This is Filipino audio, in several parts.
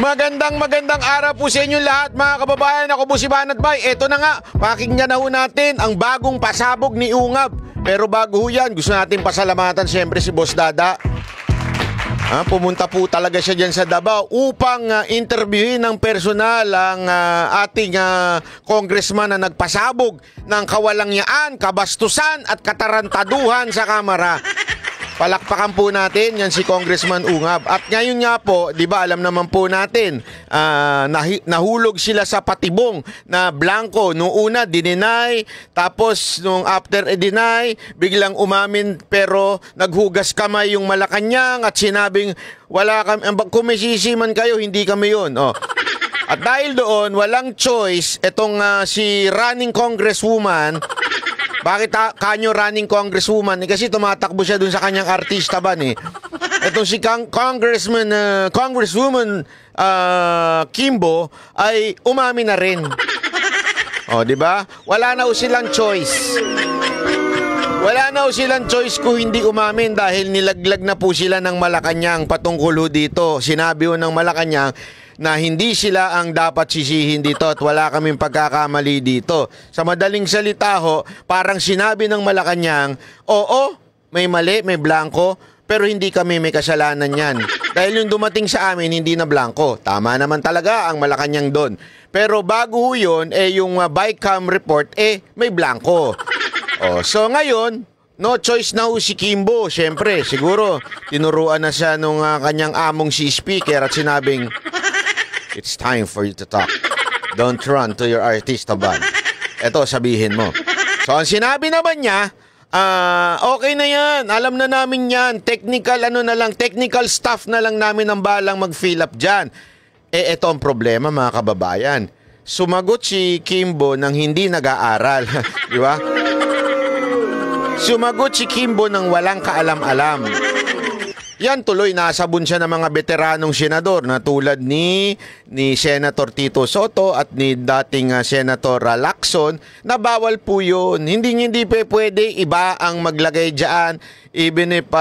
Magandang araw po sa inyo lahat mga kababayan. Ako po si Banat Bay. Eto na nga, pakinggan na ho natin ang bagong pasabog ni Ungab. Pero bago ho yan, gusto natin pasalamatan siyempre si Boss Dada. Pumunta po talaga siya dyan sa Davao upang interviewin ng personal ang ating congressman na nagpasabog ng kawalangyaan, kabastusan at katarantaduhan sa Kamara. Palakpakan po natin yan si Congressman Ungab. At ngayon nga po, di ba alam naman po natin, nahulog sila sa patibong na blanco. Noong una, dininay. Tapos, nung after i-deny, biglang umamin pero naghugas kamay yung Malacanang at sinabing, wala kami, kung may sisiman kayo, hindi kami yun. Oh. At dahil doon, walang choice, itong si running congresswoman. Bakit kanyo running congresswoman? Kasi tumatakbo siya dun sa kanyang artista ban eh. Itong si Congresswoman Kimbo ay umami na rin. O, di ba? Wala na silang choice. Wala na silang choice kung hindi umamin dahil nilaglag na po sila ng Malacanang patungkol dito. Sinabi ho ng Malacanang na hindi sila ang dapat sisihin dito at wala kaming pagkakamali dito. Sa madaling salita ho, parang sinabi ng Malacanang, oo, may mali, may blanco, pero hindi kami may kasalanan yan. Dahil yung dumating sa amin, hindi na blanco. Tama naman talaga ang Malacanang doon. Pero bago ho yun, yung BICAM report, may blanco. So ngayon, no choice na ho si Kimbo. Siyempre, siguro, tinuruan na siya nung kanyang among si speaker at sinabing, it's time for you to talk. Don't run to your artista ban. Eto, sabihin mo. So, ang sinabi naman niya, okay na yan. Alam na namin yan. Technical, technical staff na lang namin ang balang mag-fill up dyan. Eto ang problema, mga kababayan. Sumagot si Kimbo nang hindi nag-aaral. Di ba? Sumagot si Kimbo nang walang kaalam-alam. Yan tuloy, nasabon siya ng mga veteranong senador na tulad ni Senator Tito Soto at ni dating Senator Lacson na bawal po yun. Hindi pwede iba ang maglagay dyan. Even if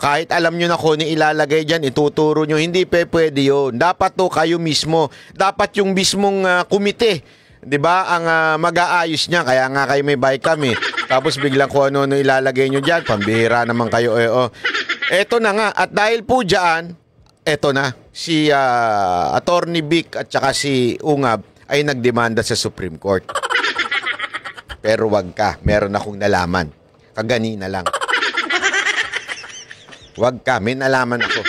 kahit alam nyo na kung ilalagay dyan, ituturo nyo, hindi pwede yun. Dapat to kayo mismo. Dapat yung mismong komite, di ba, ang mag-aayos niya. Kaya nga kayo may BICAM eh. Tapos biglang kung ano ilalagay nyo dyan, pambihira naman kayo. Eto na nga, at dahil po dyan, eto na, si Attorney Vic at saka si Ungab ay nagdemanda sa Supreme Court. Pero wag ka, meron akong nalaman. Kaganina lang. Wag ka, may nalaman ako.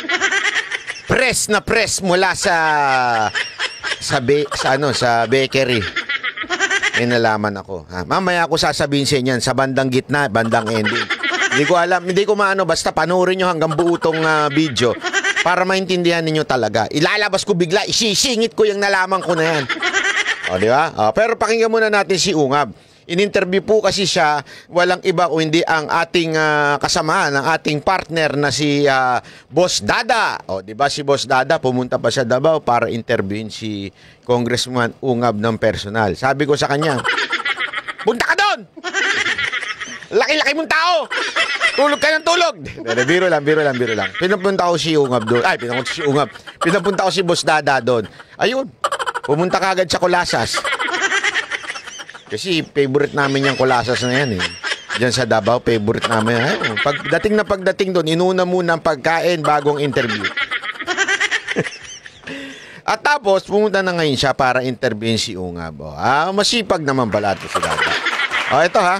Press na press mula sa bakery. May nalaman ako. Mamaya ako sasabihin sa inyo sa bandang gitna, bandang ending. Hindi ko alam, hindi ko maano, basta panoorin nyo hanggang buo tong video para maintindihan ninyo talaga. Ilalabas ko bigla, isisingit ko yung nalaman ko na yan. Di ba? Pero pakinggan muna natin si Ungab. In-interview po kasi siya, walang iba o hindi ang ating kasamahan, ang ating partner na si Boss Dada. Di ba si Boss Dada, pumunta pa sa Davao para interviewin si Congressman Ungab ng personal. Sabi ko sa kanya, punta ka doon! Laki-laki mong tao! Tulog ka ng tulog! Biro lang. Pinapunta ko si Ungab doon. Pinapunta ko si Boss Dada doon. Ayun, pumunta ka agad sa Colasas. Kasi favorite namin yung Colasas na yan eh. Diyan sa Davao, favorite namin. Pagdating doon, inuna muna ang pagkain bagong interview. At tapos, pumunta na ngayon siya para interviewin si Ungab. Masipag naman pala ito si Dada. Ito ha.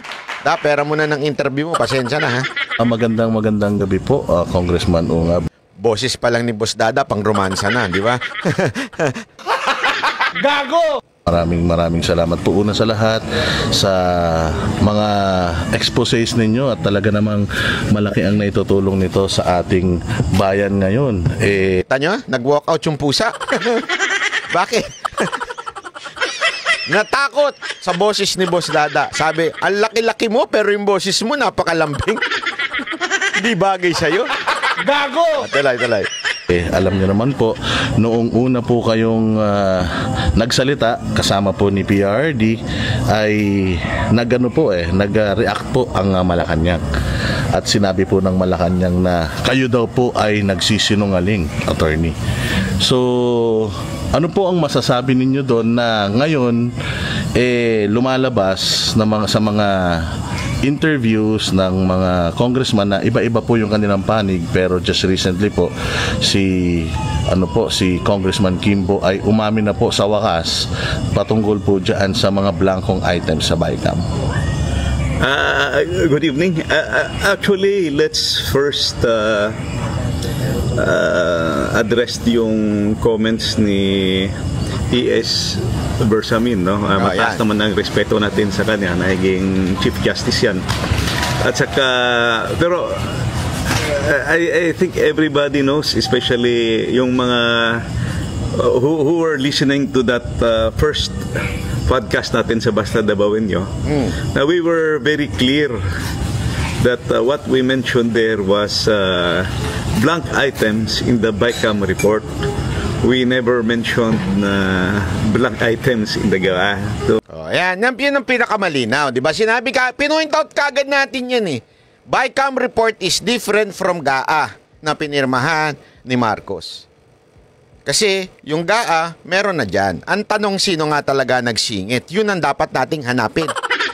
Pera muna ng interview mo. Pasensya na ha. Magandang gabi po, Congressman Ungab. Boses pa lang ni Boss Dada, pang romansa na, di ba? Gago! Maraming salamat po una sa lahat sa mga exposés ninyo at talaga namang malaki ang naitutulong nito sa ating bayan ngayon. Tanyo, nag-walkout yung pusa. Bakit? Natakot sa boses ni Boss Dada. Sabi, ang laki-laki mo pero yung boses mo napakalambing. Di bagay sa'yo. Gago! Talay. Alam niyo naman po, noong una po kayong nagsalita kasama po ni PRD ay nag-react po ang Malacanang. At sinabi po ng Malacanang na kayo daw po ay nagsisinungaling, attorney. So, ano po ang masasabi ninyo doon na ngayon lumalabas na sa mga interviews ng mga congressman na iba-iba po yung kanilang panig, pero just recently po si Congressman Kimbo ay umamin na po sa wakas patungkol po diyan sa mga blankong items sa BICAM. Good evening. Actually, let's first address yung comments ni E.S. Bersamin, no? Mataas naman ang respeto natin sa kanya, naging Chief Justice yan. At saka, pero I think everybody knows, especially yung mga who were listening to that first podcast natin sa Basta Dabawin nyo, na we were very clear that what we mentioned there was blank items in the BICAM report. We never mentioned blank items in the GAA. So, yan ang pinakamalinaw, di ba? Sinabi ka, pinoint out kagad natin yan eh. BICAM report is different from GAA na pinirmahan ni Marcos. Kasi yung GAA, meron na dyan. Ang tanong, sino nga talaga nagsingit? Yun ang dapat nating hanapin.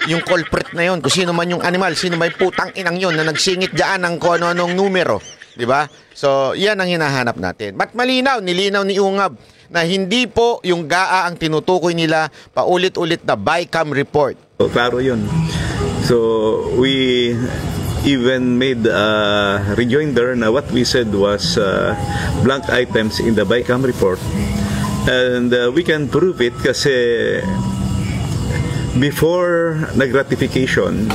Yung culprit na yun, kung sino man yung animal, sino may putang inang yun na nagsingit dyan ng kung ano-anong numero. Diba? So, yan ang hinahanap natin. But malinaw, nilinaw ni Ungab na hindi po yung GAA ang tinutukoy nila paulit-ulit na BICAM report. so klaro yun. So, we even made a rejoinder na what we said was blank items in the BICAM report. And we can prove it kasi before nag-ratification,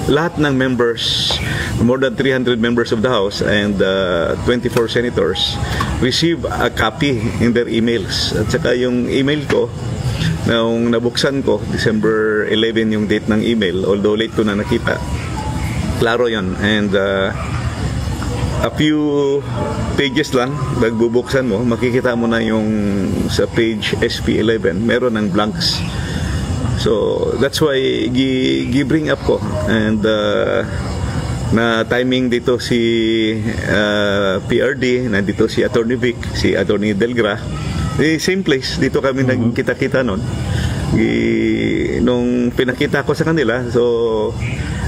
lahat ng members, more than 300 members of the House and 24 senators receive a copy in their emails. At saka yung email ko, nung nabuksan ko, December 11 yung date ng email, although late ko na nakita, klaro yun. And a few pages lang, nagbubuksan mo, makikita mo na yung sa page SP11, meron ng blanks. So that's why gi-bring up ko, and na timing dito si PRD, nandito si Attorney Vic, si Attorney Delgra, same place, dito kami nagkita-kita noon. Nung pinakita ko sa kanila, so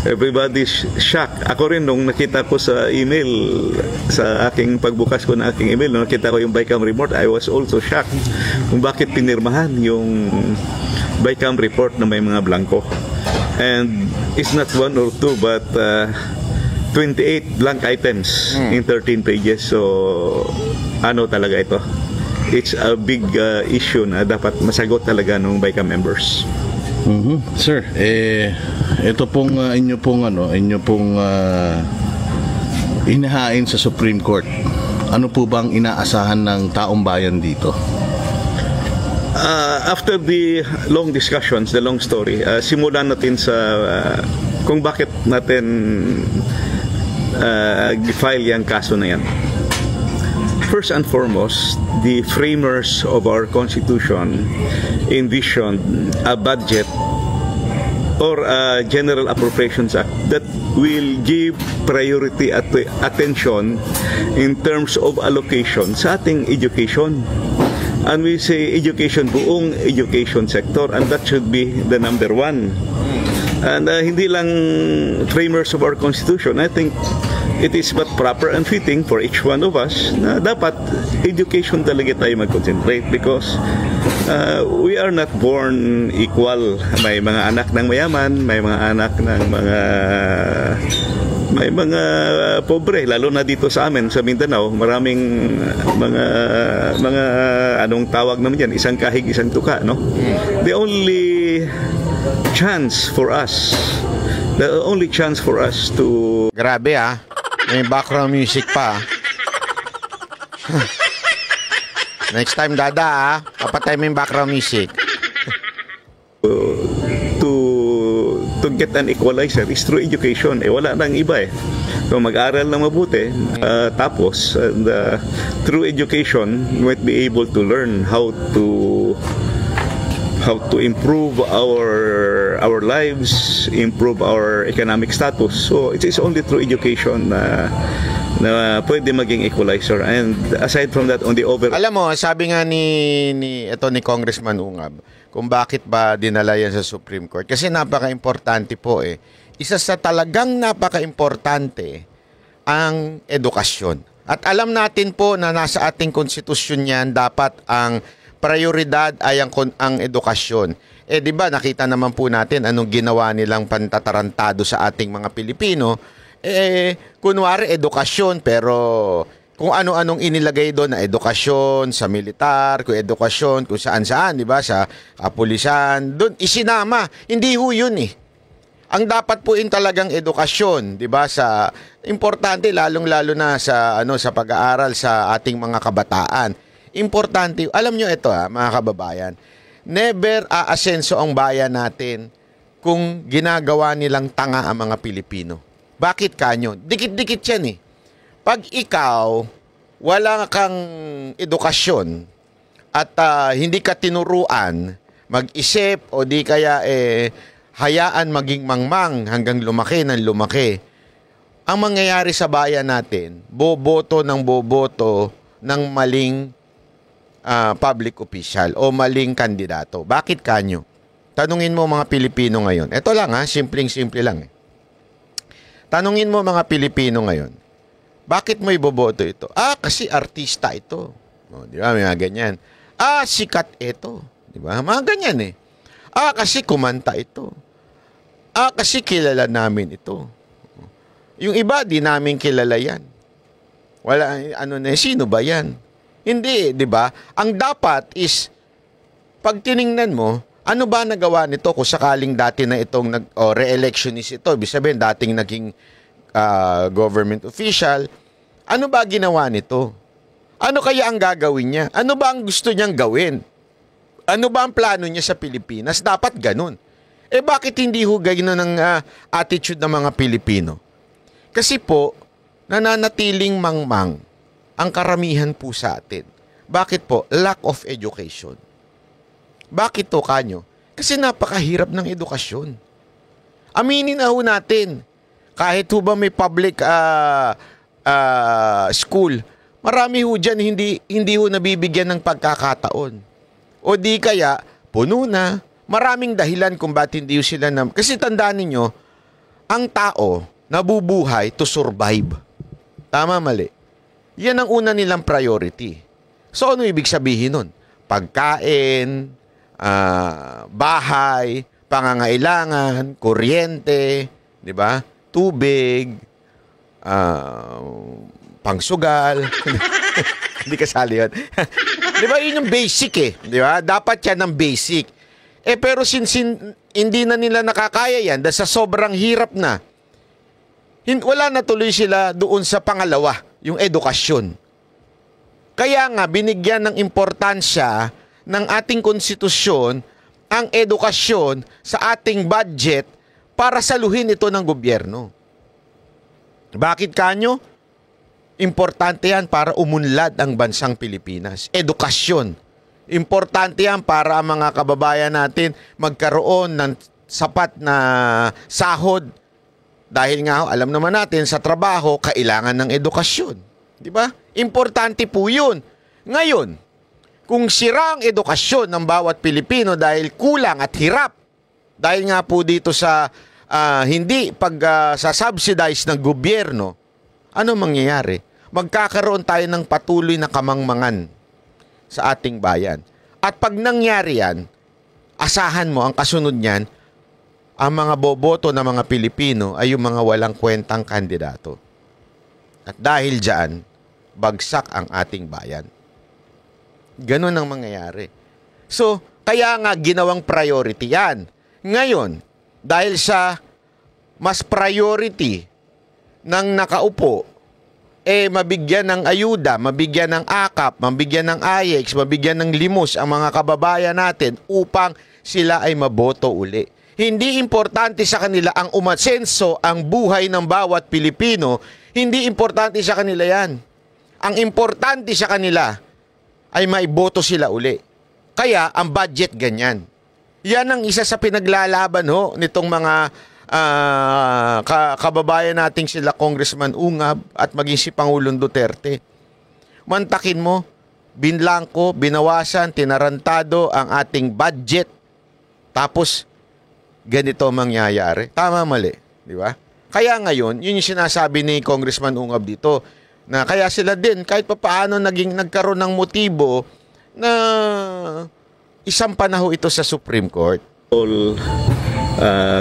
everybody's shocked. Ako rin nung nakita ko sa email, sa aking pagbukas ko ng aking email, nung nakita ko yung BICAM report, I was also shocked kung bakit pinirmahan yung BICAM report na may mga blanco. And it's not one or two, but 28 blank items in 13 pages. So ano talaga ito? It's a big issue na dapat masagot talaga ng BICAM members. Sir, ito pong inyo pong hinahain sa Supreme Court. Ano po bang inaasahan ng taong bayan dito? After the long discussions, the long story, simulan natin sa kung bakit natin file yung kaso na yan. First and foremost, the framers of our Constitution envisioned a budget or a General Appropriations Act that will give priority at attention in terms of allocation sa ating education. And we say education, buong education sector, and that should be the number one. And hindi lang framers of our Constitution, I think it is but proper and fitting for each one of us na dapat education talaga tayo mag-concentrate, because we are not born equal. May mga anak ng mayaman, may mga anak ng may mga pobre, lalo na dito sa amin sa Mindanao, maraming mga anong tawag naman yan, isang kahig, isang tuka, no? The only chance for us to... Grabe may background music pa. Next time, Dada, papatay mo yung background music. To get an equalizer is through education. Wala nang iba So mag-aral na mabuti, tapos through education, you might be able to learn how to improve our lives, improve our economic status. So it is only through education na na pwede maging equalizer. And aside from that, on the over... Alam mo, sabi nga ni Congressman Ungab, kung bakit ba dinala yan sa Supreme Court. Kasi napaka-importante po eh. Isa sa talagang napaka-importante ang edukasyon. At alam natin po na nasa ating konstitusyon yan, dapat ang prioridad ay ang edukasyon. Eh di ba nakita naman po natin anong ginawa nilang pantatarantado sa ating mga Pilipino. Kunwari edukasyon, pero kung ano-anong inilagay doon na edukasyon sa militar, kung edukasyon kung saan-saan, di ba, sa kapulisan, doon isinama. Hindi ho yun eh. Ang dapat po talagang edukasyon, 'di ba, sa importante lalong-lalo na sa sa pag-aaral sa ating mga kabataan. Importante, alam nyo ito mga kababayan, never aasenso ang bayan natin kung ginagawa nilang tanga ang mga Pilipino. Bakit kanyo? Dikit-dikit yan eh. Pag ikaw wala kang edukasyon at hindi ka tinuruan mag-isip o di kaya hayaan maging mangmang hanggang lumaki ng lumaki, ang mangyayari sa bayan natin, boboto ng maling public official o maling kandidato. Bakit kanyo? Tanungin mo mga Pilipino ngayon. Ito lang simpleng-simple lang. Tanungin mo mga Pilipino ngayon, bakit mo iboboto ito? Kasi artista ito. Di ba? Mga ganyan. Sikat ito. Di ba? Mga ganyan eh. Kasi kumanta ito. Kasi kilala namin ito. Yung iba, di namin kilala yan. Wala, sino ba yan? Hindi, di ba? Ang dapat is, pag tiningnan mo, ano ba nagawa nito kung sakaling dati na itong re-electionist ito, ibig sabihin dating naging government official, ano ba ginawa nito? Ano kaya ang gagawin niya? Ano ba ang gusto niyang gawin? Ano ba ang plano niya sa Pilipinas? Dapat ganun. Bakit hindi ho ganyan ng attitude ng mga Pilipino? Kasi po, nananatiling mangmang ang karamihan po sa atin. Bakit po? Lack of education. Bakit to kanyo? Kasi napakahirap ng edukasyon. Aminin na ho natin, kahit ho ba may public school, marami ho dyan hindi ho nabibigyan ng pagkakataon. O di kaya, puno na. Maraming dahilan kung ba't hindi sila kasi tandaan ninyo, ang tao nabubuhay to survive. Tama, mali? Yan ang una nilang priority. So, ano ibig sabihin nun? Pagkain, bahay, pangangailangan, kuryente, di ba? Tubig, pangsugal. Hindi kasali yun. Di ba, yun yung basic eh. Di ba? Dapat yan ang basic. Pero since hindi na nila nakakaya yan, dahil sa sobrang hirap na, wala na tuloy sila doon sa pangalawa, yung edukasyon. Kaya nga, binigyan ng importansya ng ating konstitusyon ang edukasyon sa ating budget para saluhin ito ng gobyerno. Bakit kanyo? Importante yan para umunlad ang bansang Pilipinas. Edukasyon. Importante yan para ang mga kababayan natin magkaroon ng sapat na sahod. Dahil nga, alam naman natin, sa trabaho, kailangan ng edukasyon. Di ba? Importante po yun. Ngayon, kung sira ang edukasyon ng bawat Pilipino dahil kulang at hirap, dahil nga po dito sa hindi sa-subsidize ng gobyerno, ano mangyayari? Magkakaroon tayo ng patuloy na kamangmangan sa ating bayan. At pag nangyari yan, asahan mo ang kasunod niyan, ang mga boboto ng mga Pilipino ay yung mga walang kwentang kandidato. At dahil dyan, bagsak ang ating bayan. Ganun ang mangyayari. So, kaya nga ginawang priority yan. Ngayon, dahil sa mas priority ng nakaupo, mabigyan ng ayuda, mabigyan ng AKAP, mabigyan ng AYEX, mabigyan ng limos ang mga kababayan natin upang sila ay maboto uli. Hindi importante sa kanila ang umasenso ang buhay ng bawat Pilipino. Hindi importante sa kanila yan. Ang importante sa kanila ay maiboto sila uli. Kaya ang budget ganyan. Yan ang isa sa pinaglalaban nitong mga kababayan nating sila Congressman Ungab at maging si Pangulong Duterte. Mantakin mo, binlangko, binawasan, tinarantado ang ating budget. Tapos, ganito mangyayari. Tama, mali. Di ba? Kaya ngayon, yun yung sinasabi ni Congressman Ungab dito, na kaya sila din, kahit papaano nagkaroon ng motibo na isang panaho ito sa Supreme Court. All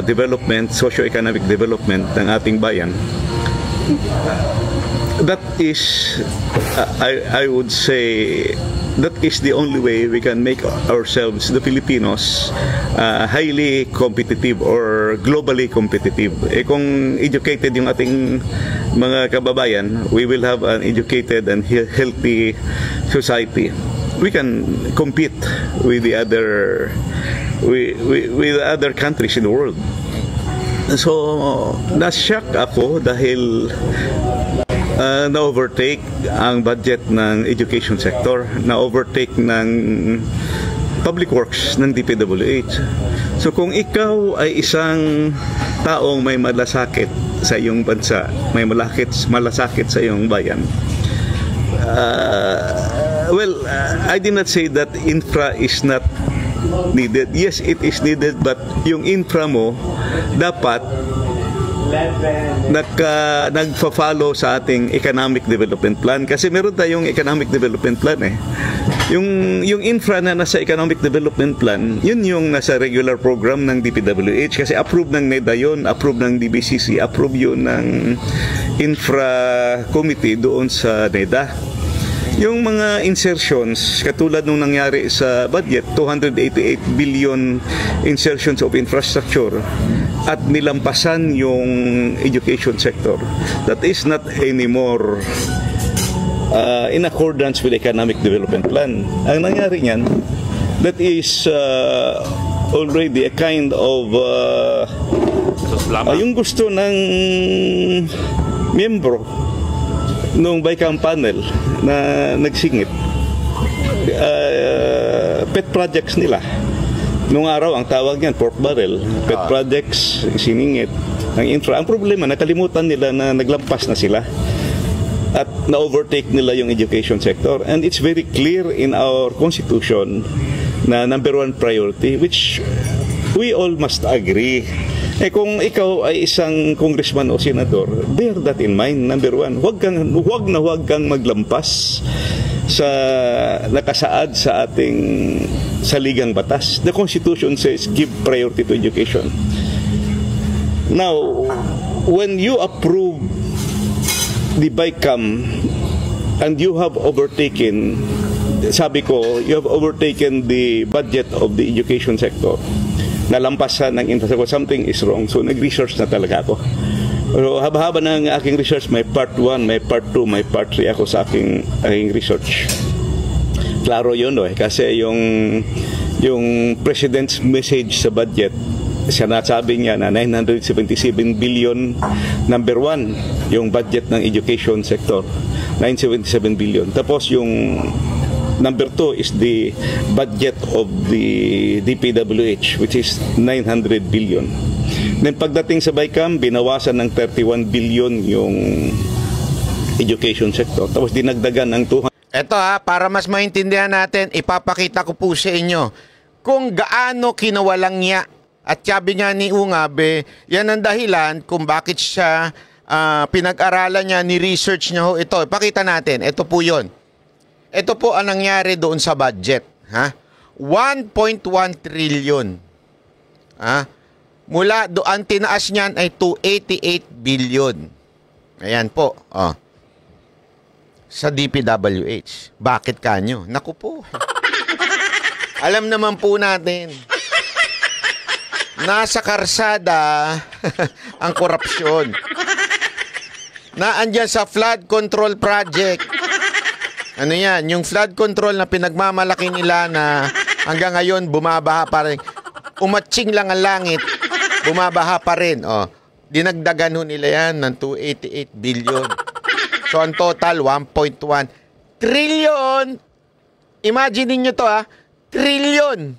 development, socio-economic development ng ating bayan, that is, I would say, that is the only way we can make ourselves, the Filipinos, highly competitive or globally competitive. Kung educated yung ating mga kababayan, we will have an educated and healthy society. We can compete with the other with other countries in the world. So, na-shock ako dahil na-overtake ang budget ng education sector, na-overtake ng public works ng DPWH. So, kung ikaw ay isang taong may malasakit sa iyong bansa, may malasakit sa iyong bayan, I did not say that infra is not needed. Yes, it is needed, but yung infra mo dapat nagfa-follow sa ating economic development plan, kasi meron tayong economic development plan yung infra na nasa economic development plan, yun yung nasa regular program ng DPWH, kasi approve ng NEDA yun, approve ng DBCC, approve yun ng infra committee doon sa NEDA. Yung mga insertions, katulad nung nangyari sa budget, 288 billion insertions of infrastructure at nilampasan yung education sector. That is not anymore in accordance with the economic development plan. Ang nangyari niyan, that is already a kind of yung gusto ng miyembro nung BICAM panel na nagsingit, pet projects nila. Nung araw, ang tawag niyan, pork barrel. Pet projects, siningit ng infra. Ang problema, nakalimutan nila na naglampas na sila at na-overtake nila yung education sector. And it's very clear in our Constitution na number one priority, which we all must agree. Kung ikaw ay isang congressman o senador, bear that in mind. Number one, huwag kang maglampas sa nakasaad sa ating saligang batas. The Constitution says give priority to education. Now, when you approve the BICAM and you have overtaken, sabi ko, you have overtaken the budget of the education sector, nalampasan ng infrastructure, something is wrong. So, nag-research na talaga ako. Pero haba-haba ng aking research, may part 1, may part 2, may part 3 ako sa aking research. Klaro yun, kasi yung President's message sa budget, siya nasabi niya na 977 billion, number 1, yung budget ng education sector, 977 billion. Tapos yung number 2 is the budget of the DPWH, which is 900 billion. Then pagdating sa BICAM, binawasan ng 31 billion yung education sector. Tapos dinagdagan ng 200. Ito para mas maintindihan natin, ipapakita ko po sa inyo kung gaano kinawalang niya. At sabi nga ni Ungabe, yan ang dahilan kung bakit siya pinag-aralan niya, ni-research niya ho ito. Ipakita natin, ito po yun. Ito po ang nangyari doon sa budget. 1.1 trillion. Mula doon, tinaas niyan ay 288 billion. Ayan po. Sa DPWH. Bakit kanyo? Naku po. Alam naman po natin. Nasa karsada ang korupsyon. Naandyan sa flood control project. Ano yan? Yung flood control na pinagmamalaki nila na hanggang ngayon bumabaha pa rin. Umatsing lang ang langit, bumabaha pa rin. Dinagdagan ho nila yan ng 288 billion. So, ang total, 1.1 trillion. Imagine niyo to trillion.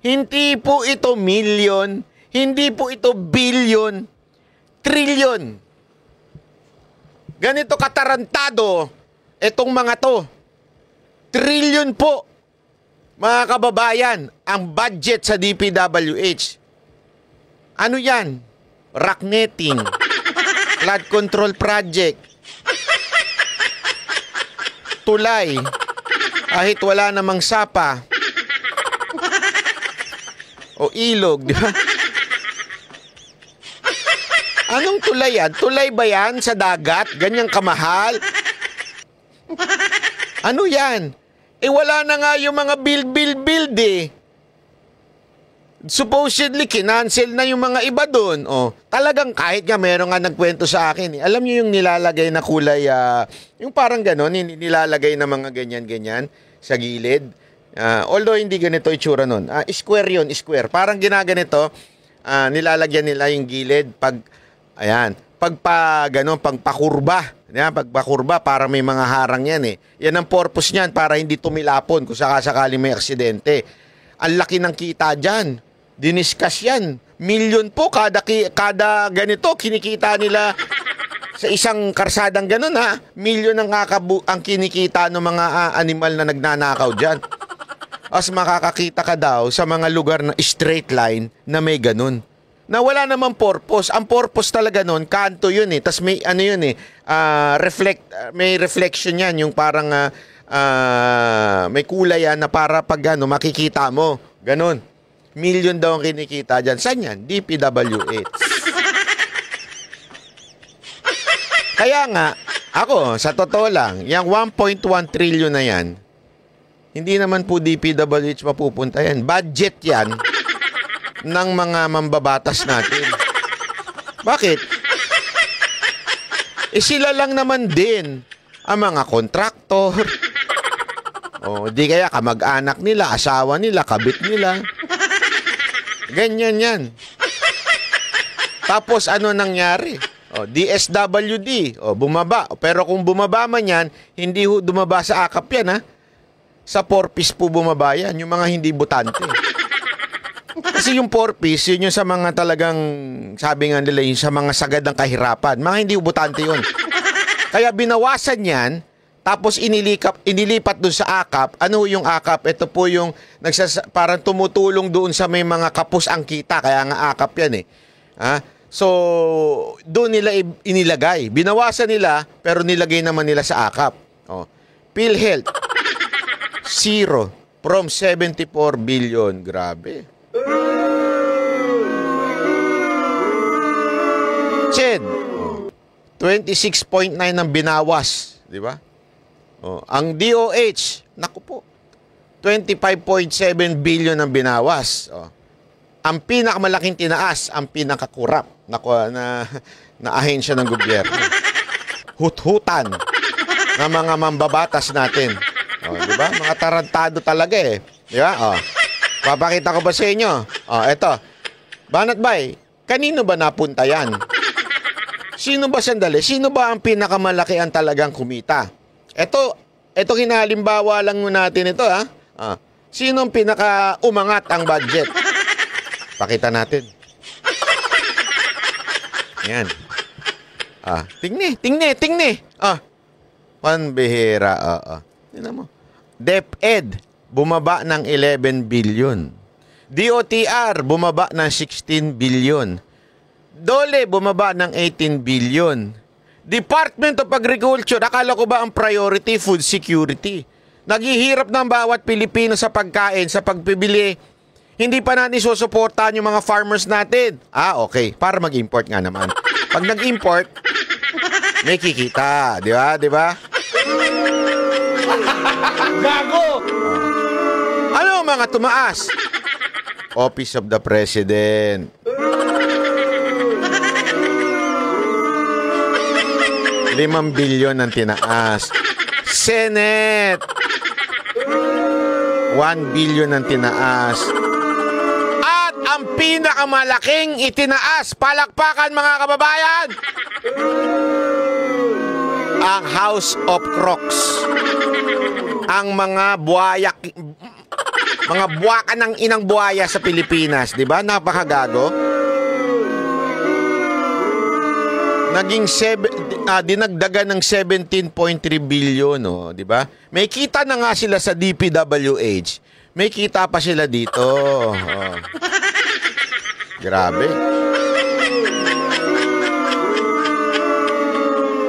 Hindi po ito million, Hindi po ito billion, trillion. Ganito katarantado itong mga to. Trillion po, mga kababayan, ang budget sa DPWH. Ano yan? Rock netting, flood control project, tulay, kahit wala namang sapa, o ilog, di ba? Anong tulay yan? Tulay ba yan sa dagat? Ganyang kamahal? Ano yan? Eh wala na nga yung mga build eh. Supposedly, kinancel na yung mga iba doon. Oh, talagang kahit nga meron nga nagkwento sa akin. Alam niyo yung nilalagay na kulay, yung parang gano'n, nilalagay na mga ganyan-ganyan sa gilid. Although hindi ganito itsura nun. Square yun, square. Parang ginaganito, nilalagyan nila yung gilid pag, ayan, pagpakurba. Yan, pagpakurba, para may mga harang yan eh. Yan ang purpose niyan, para hindi tumilapon kung sakasakali may aksidente. Ang laki ng kita dyan. Diniskas yan. Milyon po kada ganito, kinikita nila sa isang karsadang ganun ha. Milyon ang kinikita ng mga animal na nagnanakaw dyan. As makakakita ka daw sa mga lugar na straight line na may ganun. Na wala namang purpose. Ang purpose talaga nun, kanto yun eh. Tas may ano yun eh, may reflection yan. Yung parang may kulay yan na para pag makikita mo. Ganun. Milyon daw ang kinikita dyan. Saan yan? DPWH. Kaya nga, ako, sa totoo lang, yung 1.1 trillion na yan, hindi naman po DPWH mapupunta yan. Budget yan ng mga mambabatas natin. Bakit? Eh sila lang naman din ang mga kontraktor. O, di kaya kamag-anak nila, asawa nila, kabit nila. Ganyan yan. Tapos ano nangyari? O, DSWD, o, bumaba. Pero kung bumaba man yan, hindi dumaba sa akap yan ha. Sa 4-piece po bumaba yan, yung mga hindi butante. Kasi yung 4-piece, yun yung sa mga talagang, sabi nga nila, yung sa mga sagad ng kahirapan. Mga hindi butante yun. Kaya binawasan yan, tapos inilipat doon sa akap. Ano yung akap? Ito po yung parang tumutulong doon sa may mga kapos ang kita. Kaya nga akap yan eh. So, doon nila inilagay. Binawasan nila, pero nilagay naman nila sa akap. PhilHealth, 0 from 74 billion. Grabe. CHED, 26.9 ang binawas. Di ba? Ang DOH, naku po, 25.7 billion ang binawas. Ang pinakamalaking tinaas, ang pinakakurap na ahensya ng gobyerno. Hut-hutan ng mga mambabatas natin. Di ba? Mga tarantado talaga eh. Di ba? Papakita ko ba sa inyo? Eto. Banat Bay, kanino ba napunta yan? Sino ba sandali? Sino ba ang pinakamalaki ang talagang kumita? Ito hinalimbawa lang natin ito ha. Sino ang pinaka-umangat ang budget? Pakita natin. Yan. Tingni. Panbihira. Tingnan mo. DepEd, bumaba ng 11 billion. DOTR, bumaba ng 16 billion. DOLE, bumaba ng 18 billion. Department of Agriculture, akala ko ba ang priority food security? Naghihirap ng bawat Pilipino sa pagkain, sa pagpibili. Hindi pa natin susuportahan yung mga farmers natin. Okay. Para mag-import nga naman. Pag nag-import, may kikita. Di ba? Di ba? Gago! Ano mga tumaas? Office of the President. 5 billion ang tinaas. Senate, 1 billion ang tinaas. At ang pinakamalaking itinaas, palakpakan mga kababayan, ang House of Crocs. Ang mga buwaya, mga buwaka ng inang buwaya sa Pilipinas, di ba? Napakagago. naging dinagdagan ng 17.3 billion, no, di ba? May kita na nga sila sa DPWH. May kita pa sila dito. Oh. Grabe.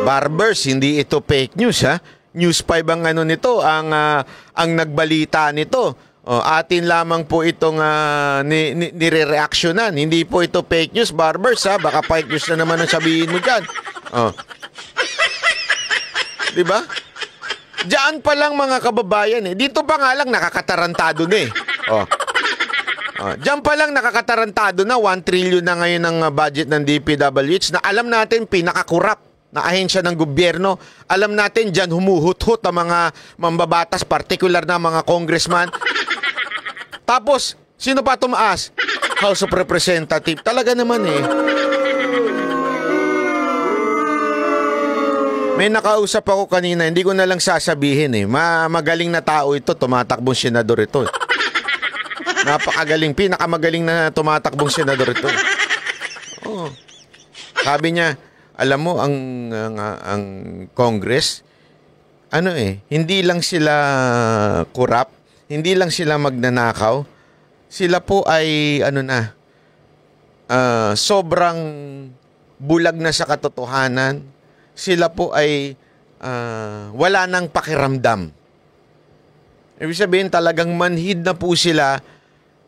Barbers, hindi ito fake news, ha? News 5 ang ano nito, ang nagbalita nito. Atin lamang po itong nire-reactionan. Hindi po ito fake news, Barbers, ha? Baka fake news na naman ang sabihin mo dyan. Diba? Diyan pa lang mga kababayan eh. Dito pa nga lang nakakatarantado na eh. Diyan pa lang nakakatarantado na 1 trillion na ngayon ang budget ng DPWH na alam natin pinakakurap na ahensya ng gobyerno. Alam natin diyan humuhut-hut ang mga mambabatas, particular na mga congressman. Tapos, sino pa tumaas? House of Representatives. Talaga naman eh. May nakausap ako kanina, hindi ko na lang sasabihin eh. Magaling na tao ito, tumatakbong senador ito. Napakagaling, pinakamagaling na tumatakbong senador ito. Oh. Sabi niya, alam mo, ang Congress, hindi lang sila corrupt, hindi lang sila magnanakaw, sila po ay, sobrang bulag na sa katotohanan, sila po ay wala nang pakiramdam. Ibig sabihin talagang manhid na po sila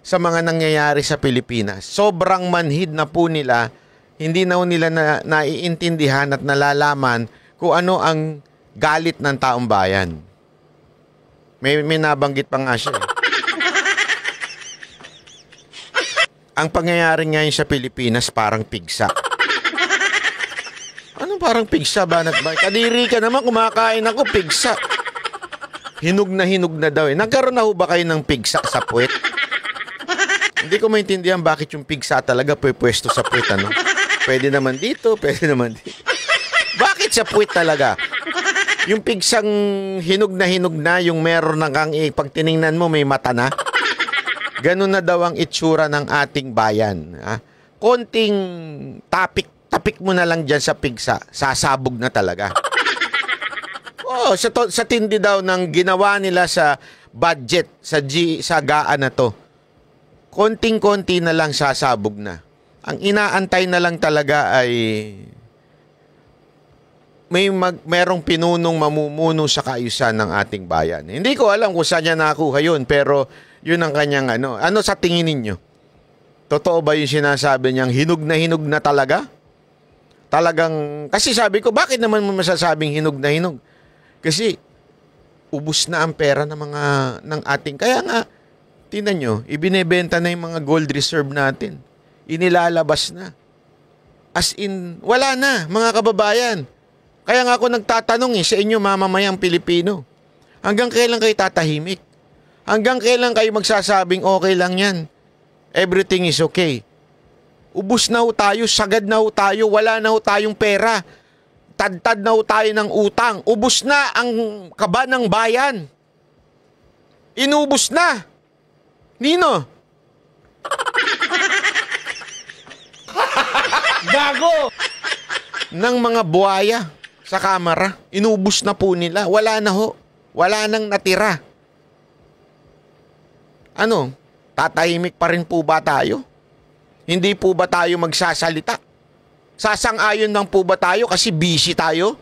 sa mga nangyayari sa Pilipinas. Sobrang manhid na po nila, hindi na nila naiintindihan at nalalaman kung ano ang galit ng taong bayan. May nabanggit pa nga siya. Ang pangyayari ngayon sa Pilipinas parang pigsa. Anong parang pigsa, Banat Bay? Kadiri ka naman, kumakain ako, pigsa. Hinog na daw eh. Nagkaroon na ho ba kayo ng pigsa sa puwet? Hindi ko maintindihan bakit yung pigsa talaga pwesto sa puwet, ano? Pwede naman dito, pwede naman dito. Bakit sa puwet talaga? Yung pigsang hinog na, yung meron na kang pag tiningnan mo may mata na. Ganun na daw ang itsura ng ating bayan. Ha? Konting tapik mo na lang dyan sa pigsa, sasabog na talaga. Sa tindi daw ng ginawa nila sa budget, sa GAA na to, konting-konti na lang sasabog na. Ang inaantay na lang talaga ay merong pinunong mamumuno sa kaayusan ng ating bayan. Hindi ko alam kung saan niya nakuha yun, pero yun ang kanyang ano. Ano sa tingin ninyo? Totoo ba yung sinasabi niyang hinog na talaga? Talagang, kasi sabi ko, bakit naman mo masasabing hinog na hinog? Kasi, ubus na ang pera ng ating, kaya nga, tingnan nyo, ibinebenta na yung mga gold reserve natin. Inilalabas na. As in, wala na, mga kababayan. Kaya nga ako nagtatanong sa inyo, mamamayang Pilipino. Hanggang kailan kayo tatahimik? Hanggang kailan kayo magsasabing okay lang yan? Everything is okay. Ubus na ho tayo, sagad na ho tayo, wala na ho tayong pera. Tad-tad na ho tayo ng utang. Ubus na ang kaba ng bayan. Inubos na. Nino? Gago! Ng mga buhaya sa kamera. Inubos na po nila. Wala na ho. Wala nang natira. Ano? Tatahimik pa rin po ba tayo? Hindi po ba tayo magsasalita? Sasang-ayon lang po ba tayo kasi busy tayo?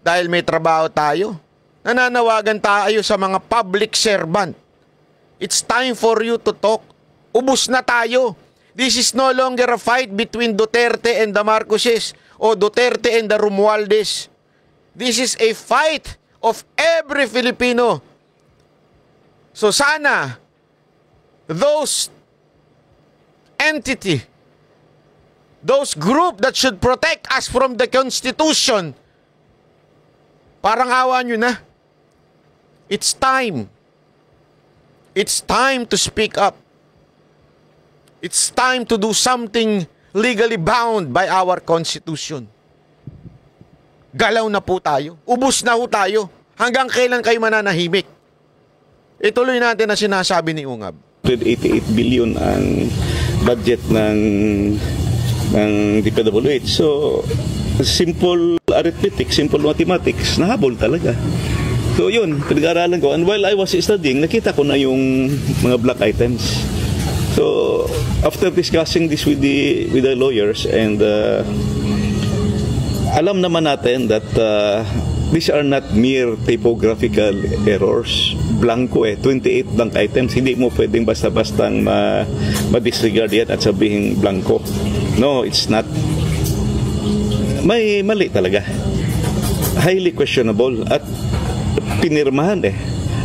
Dahil may trabaho tayo? Nananawagan tayo sa mga public servant. It's time for you to talk. Ubus na tayo. This is no longer a fight between Duterte and the Marcoses o Duterte and the Romualdez. This is a fight of every Filipino. So sana, those entity, those group that should protect us from the Constitution, parang awa nyo na. It's time. It's time to speak up. It's time to do something legally bound by our Constitution. Galaw na po tayo. Ubus na po tayo. Hanggang kailan kayo mananahimik? Ituloy natin na sinasabi ni Ungab. 188 billion ang budget ng DPWH. So, simple arithmetic, simple mathematics, nahabol talaga. So yun, pinag-aralan ko. And while I was studying, nakita ko na yung mga black items. So after discussing this with the lawyers, and alam naman natin that these are not mere typographical errors. Blanco 28 blank items. Hindi mo pwedeng basta-bastang ma-disregard yan at sabihin blanco. No, it's not. May mali talaga. Highly questionable at pinirmahan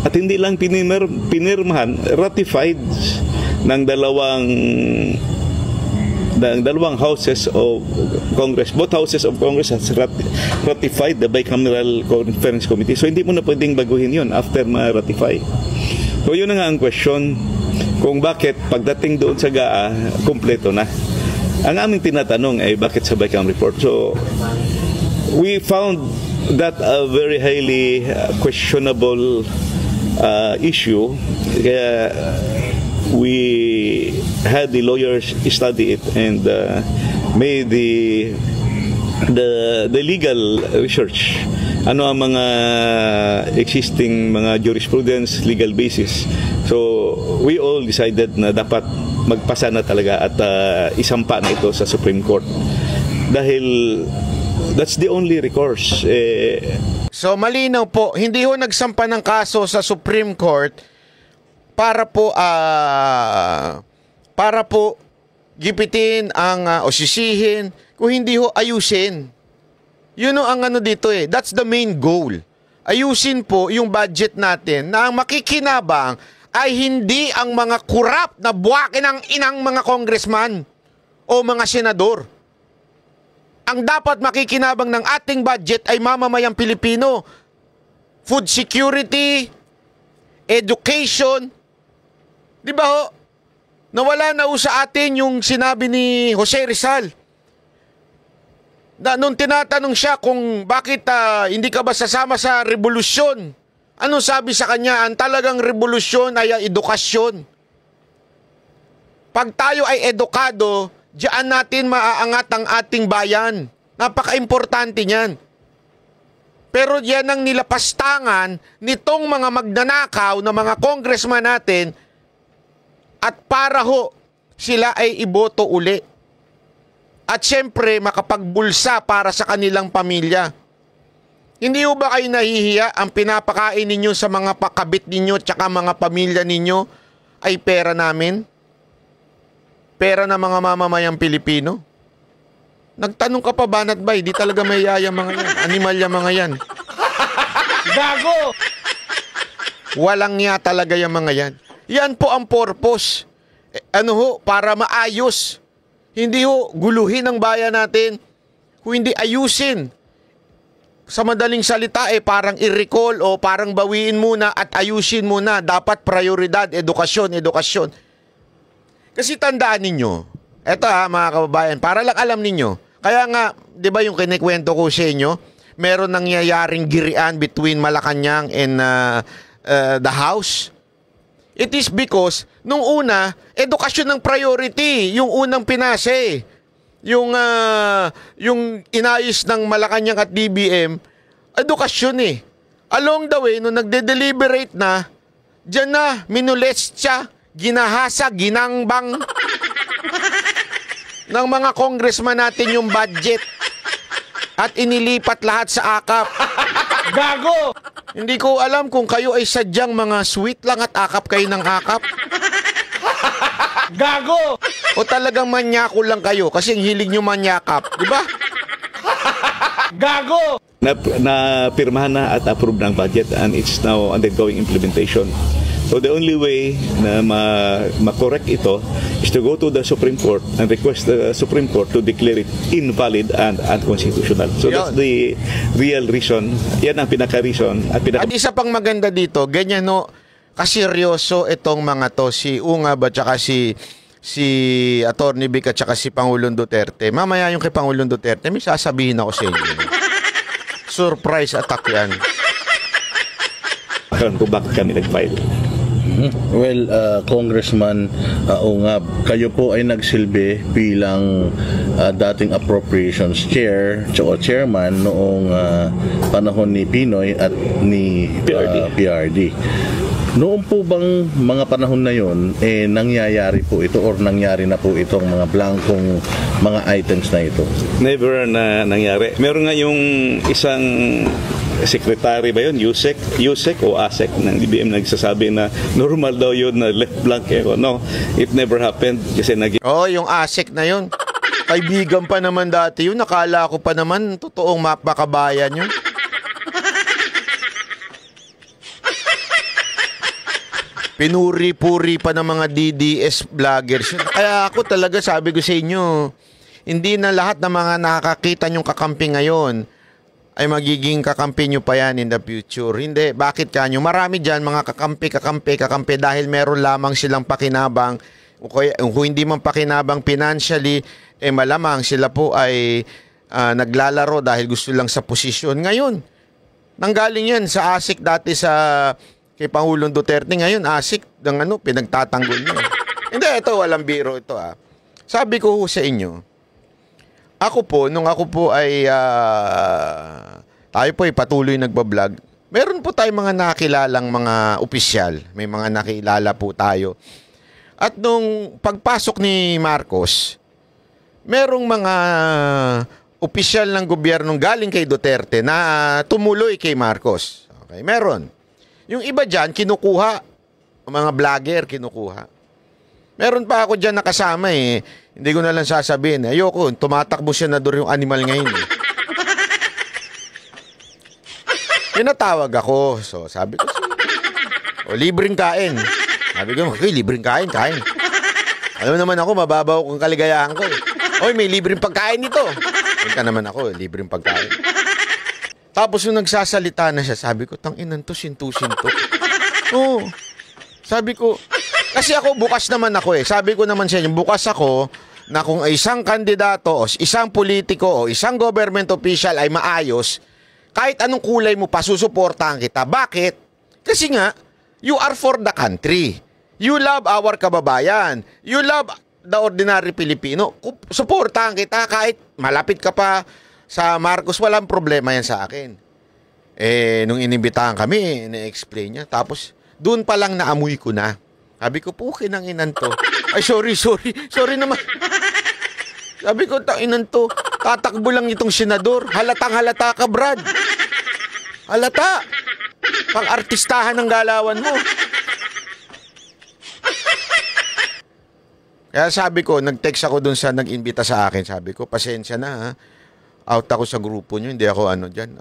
At hindi lang pinirmahan, ratified ng dalawang houses of Congress. Both houses of Congress has ratified the Bicameral Conference Committee. So hindi mo na pwedeng baguhin yun after ma-ratify. So yun na nga ang question, kung bakit pagdating doon sa GAA, kumpleto na. Ang aming tinatanong ay bakit sa Bicam report. So we found that a very highly questionable issue. Kaya we had the lawyers study it and made the legal research. Ano ang mga existing mga jurisprudence, legal basis. So we all decided na dapat magpasa na talaga at isampa na ito sa Supreme Court. Dahil that's the only recourse. So malinaw po, hindi ho nagsampa ng kaso sa Supreme Court para po gipitin ang o sisihin, kung hindi ho ayusin. Yun ang ano dito That's the main goal. Ayusin po yung budget natin na ang makikinabang ay hindi ang mga kurap na buwakin ng inang mga congressman o mga senador. Ang dapat makikinabang ng ating budget ay mamamayang Pilipino. Food security, education. Di ba ho? Nawala na ho sa atin yung sinabi ni Jose Rizal. Nung tinatanong siya kung bakit hindi ka ba sasama sa revolusyon, anong sabi sa kanya? Ang talagang revolusyon ay edukasyon. Pag tayo ay edukado, diyan natin maaangat ang ating bayan. Napaka-importante niyan. Pero yan ang nilapastangan nitong mga magnanakaw na mga congressman natin, at para ho sila ay iboto uli. At syempre makapagbulsa para sa kanilang pamilya. Hindi ho ba kayo nahihiya ang pinapakain ninyo sa mga pakabit ninyo tsaka mga pamilya ninyo ay pera namin? Pera ng mga mamamayang Pilipino? Nagtanong ka pa banat ba? Di talaga may yaya mga yan. Animal yung mga yan. Gago! Walang niya talaga yung mga yan. Yan po ang purpose. Para maayos. Hindi ho guluhin ang bayan natin. Kung hindi ayusin. Sa madaling salita parang i-recall o parang bawiin muna at ayusin muna. Dapat prioridad, edukasyon. Kasi tandaan ninyo, eto mga kababayan, para lang alam ninyo, kaya nga, di ba yung kinikwento ko sa inyo, meron nangyayaring girian between Malacanang and the House. It is because, nung una, edukasyon ng priority, yung unang pinase. Yung inayos ng Malacanang at DBM, edukasyon Along the way, nung nagde-deliberate na, dyan na, minulest siya, ginahasa, ginangbang ng mga congressman natin yung budget at inilipat lahat sa akap. Gago! Hindi ko alam kung kayo ay sadyang mga sweet lang at akap kayo ng akap. Gago! O talagang manyako lang kayo kasi hilig nyo manyakap, di ba? Gago! Napirmahan na at approve ng budget and it's now undergoing implementation. So the only way na ma-correct ito is to go to the Supreme Court and request the Supreme Court to declare it invalid and unconstitutional. So that's the real reason. Yan ang pinaka-reason. At isa pang maganda dito, ganyan kaseryoso itong mga to, si Ungab at saka si Atty. Vic at saka si Pangulong Duterte. Mamaya yung kay Pangulong Duterte, may sasabihin ako sa inyo. Surprise attack yan. Kung bakit kami nag-file. Well, Congressman Ungab, kayo po ay nagsilbi bilang dating appropriations chair o chairman noong panahon ni Pinoy at ni PRD. Noon po bang mga panahon na yon nangyayari po ito or nangyari na po itong mga blankong mga items na ito? Never na nangyari. Meron nga yung isang secretary ba yun, Yusek o ASEC ng DBM nagsasabi na normal daw yun na left blank. No, it never happened kasi yung ASEC na yun. Kaibigan pa naman dati yun. Nakala ko pa naman totoong mapakabayan yun. Pinuri-puri pa ng mga DDS vloggers. Kaya ako talaga sabi ko sa inyo, hindi na lahat ng mga nakakita nyong kakampi ngayon ay magiging kakampi nyo pa yan in the future. Hindi. Bakit kanyo? Marami dyan mga kakampi dahil meron lamang silang pakinabang. Kung hindi man pakinabang financially, malamang sila po ay naglalaro dahil gusto lang sa posisyon. Ngayon, nanggaling yan sa ASIC dati sa kay Pangulong Duterte, ngayon ASIC ng pinagtatanggol niya. Hindi, ito walang biro ito Sabi ko sa inyo, nung ako po ay tayo po ay patuloy nagbablog, meron po tayong mga nakilalang mga opisyal, may mga nakilala po tayo. At nung pagpasok ni Marcos, merong mga opisyal ng gobyernong galing kay Duterte na tumuloy kay Marcos. Okay, meron. Yung iba dyan, kinukuha. Mga vlogger, kinukuha. Meron pa ako dyan nakasama Hindi ko na lang sasabihin. Ayoko, tumatakbo senador yung animal ngayon Pinatawag ako. So, sabi ko, libreng kain. Sabi ko, libreng kain. Alam naman ako, mababaw kung kaligayahan ko may libreng pagkain nito. Punta naman ako, libreng pagkain. Tapos nung nagsasalita na siya, sabi ko, tanginan to, sintu-sinto. Sabi ko, kasi ako, bukas naman ako Sabi ko naman sa inyo, bukas ako na kung isang kandidato o isang politiko o isang government official ay maayos, kahit anong kulay mo pa, susuportahan kita. Bakit? Kasi nga, you are for the country. You love our kababayan. You love the ordinary Filipino. Suportahan kita kahit malapit ka pa sa Marcos, walang problema yan sa akin. Nung inimbitahan kami, na-explain niya. Tapos, doon pa lang naamoy ko na. Sabi ko, ng inan to. Ay, sorry naman. Sabi ko, inan to. Tatakbo lang itong senador. Halata ka, Brad. Halata. Pang-artistahan ng galawan mo. Kaya sabi ko, nag-text ako doon sa nag-imbita sa akin. Sabi ko, pasensya na out ako sa grupo nyo, hindi ako dyan.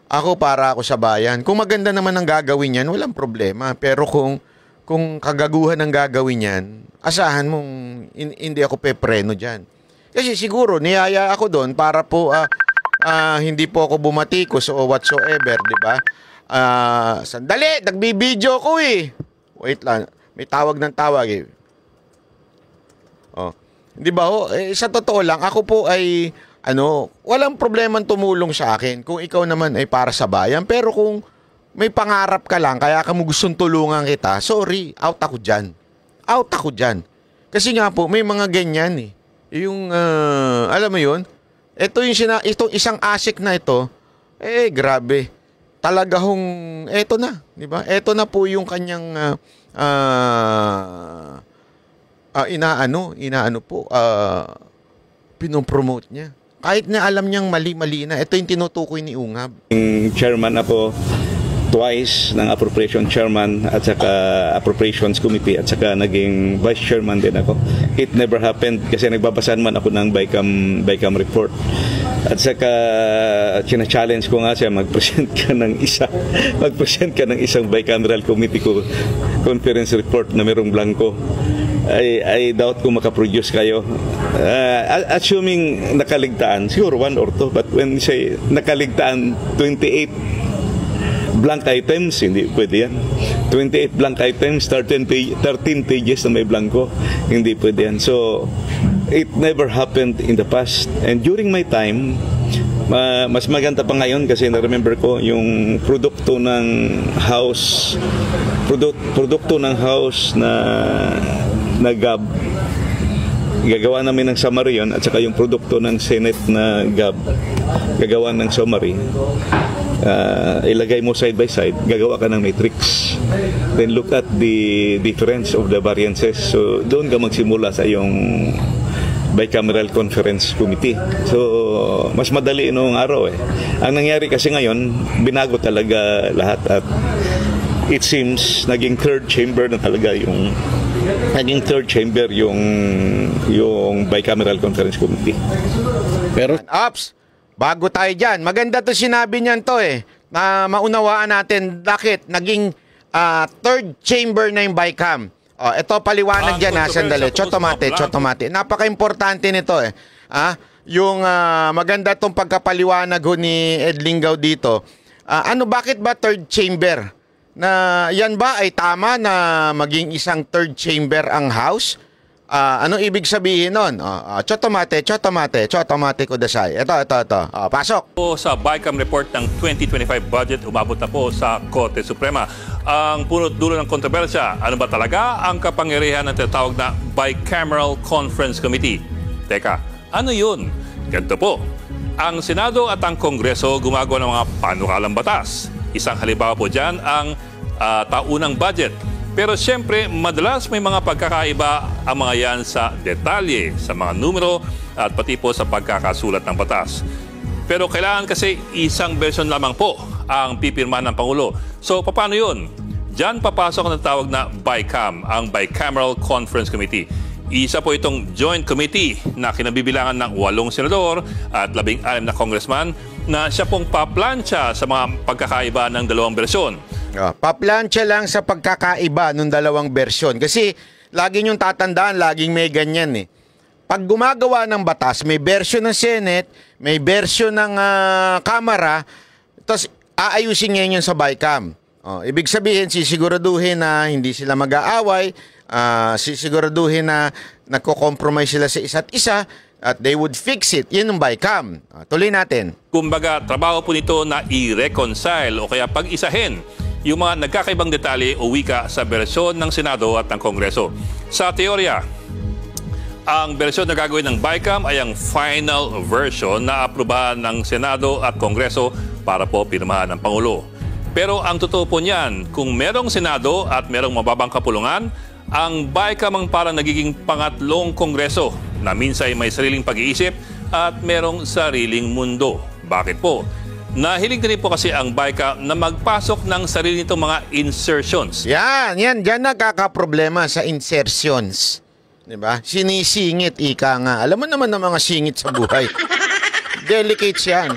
Ako para ako sa bayan. Kung maganda naman ang gagawin yan, walang problema. Pero kung kagaguhan ang gagawin yan, asahan mong hindi ako pepreno dyan. Kasi siguro, niyaya ako doon para po hindi po ako bumatikos o whatsoever, di ba? Sandali, nagbibideo ko Wait lang, may tawag ng tawag Di ba sa totoo lang, ako po ay walang problemang tumulong sa akin kung ikaw naman ay para sa bayan. Pero kung may pangarap ka lang, kaya ka mo gustong tulungan kita, sorry, out ako dyan. Kasi nga po, may mga ganyan Yung, alam mo yun, itong isang ASIC na ito, grabe. Talaga eto na, di ba? Eto na po yung kanyang, inaano po, pinopromote niya. Kahit na alam niyang mali-mali na. Ito yung tinutukoy ni Ungab. Chairman ako twice ng appropriation chairman at saka appropriations committee at saka naging vice chairman din ako. It never happened kasi nagbabasahan man ako ng BICAM report. At saka china-challenge ko nga siya mag-present ka ng isang bicameral committee conference report na merong blanco. I doubt kung makaproduce kayo. Assuming nakaligtaan, siguro 1 or 2, but when you say nakaligtaan 28 blank items, hindi pwede yan. 28 blank items, 13 pages na may blanco, hindi pwede yan. So, it never happened in the past. And during my time, Mas maganda pa ngayon kasi na-remember ko yung produkto ng house na GAB. Gagawa namin ng summary yun, at saka yung produkto ng Senate na GAB gagawa ng summary. Ilagay mo side by side, gagawa ka ng matrix, then look at the difference of the variances. So doon ka magsimula sa yung bicameral conference committee. So mas madali noong araw eh. Ang nangyari kasi ngayon, binago talaga lahat, at it seems naging third chamber yung bicameral conference committee. Pero Ops, bago tayo dyan, maganda to sinabi niyan to eh, na maunawaan natin bakit naging third chamber na yung BICAM. Ito paliwanag dyan ha, sandali. Chotomate. Napaka-importante nito eh. Yung maganda tong pagkapaliwanag ho ni Ed Lingaw dito. Bakit ba third chamber? Na yan ba ay tama na maging isang third chamber ang House? Anong ibig sabihin nun? Chotomate ko dasay. Ito. Pasok. Sa BICAM report ng 2025 budget, umabot na po sa Korte Suprema. Ang punot dulo ng kontrobersya, ano ba talaga ang kapangyarihan ng tinatawag na Bicameral Conference Committee? Teka, ano yun? Ganito po. Ang Senado at ang Kongreso gumagawa ng mga panukalang batas. Isang halimbawa po dyan ang taunang budget. Pero siyempre, madalas may mga pagkakaiba ang mga yan sa detalye, sa mga numero at pati po sa pagkakasulat ng batas. Pero kailangan kasi isang version lamang po ang pipirmahan ng Pangulo. So, paano yun? Diyan papasok ang tawag na BICAM, ang Bicameral Conference Committee. Isa po itong joint committee na kinabibilangan ng 8 senador at 16 na congressman na siya pong paplansya sa mga pagkakaiba ng dalawang bersyon. Paplansya lang sa pagkakaiba ng dalawang bersyon. Kasi lagi niyong tatandaan, laging may ganyan eh. Pag gumagawa ng batas, may bersyon ng Senate, may bersyon ng Kamara, tapos aayusin ngayon yun sa BICAM. Ibig sabihin, sisiguraduhin na hindi sila mag-aaway, sisiguraduhin na nagko-compromise sila sa isa't isa, at they would fix it. Yun ang BICAM. Tuloy natin. Kumbaga, trabaho po nito na i-reconcile o kaya pag-isahin yung mga nagkakaibang detalye o wika sa bersyon ng Senado at ng Kongreso. Sa teorya, ang bersyon na gagawin ng BICAM ay ang final version na aprubahan ng Senado at Kongreso para po pirmahan ng Pangulo. Pero ang totoo po niyan, kung merong Senado at merong mababang kapulungan, ang BICAM ang parang nagiging pangatlong Kongreso na minsan may sariling pag-iisip at merong sariling mundo. Bakit po? Nahilig na rin po kasi ang BICAM na magpasok ng sarili nitong mga insertions. Yan, dyan nakakaproblema sa insertions. Diba? Sinisingit, ika nga. Alam mo naman ng mga singit sa buhay. Delicates yan.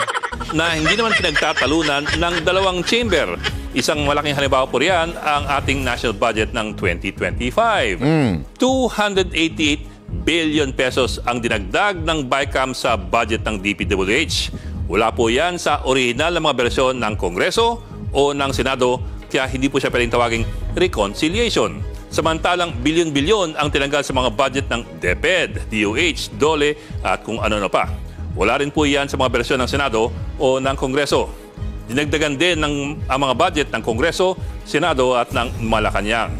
Na hindi naman pinagtatalunan ng dalawang chamber. Isang malaking halimbawa po riyan ang ating national budget ng 2025. 288 billion pesos ang dinagdag ng BICAM sa budget ng DPWH. Wala po yan sa original na mga bersyon ng Kongreso o ng Senado, kaya hindi po siya pwedeng tawaging reconciliation. Samantalang bilyon-bilyon ang tinanggal sa mga budget ng DepEd, DOH, DOLE at kung ano-ano pa. Wala rin po yan sa mga bersyon ng Senado o ng Kongreso. Dinagdagan din ang mga budget ng Kongreso, Senado at ng Malacanang.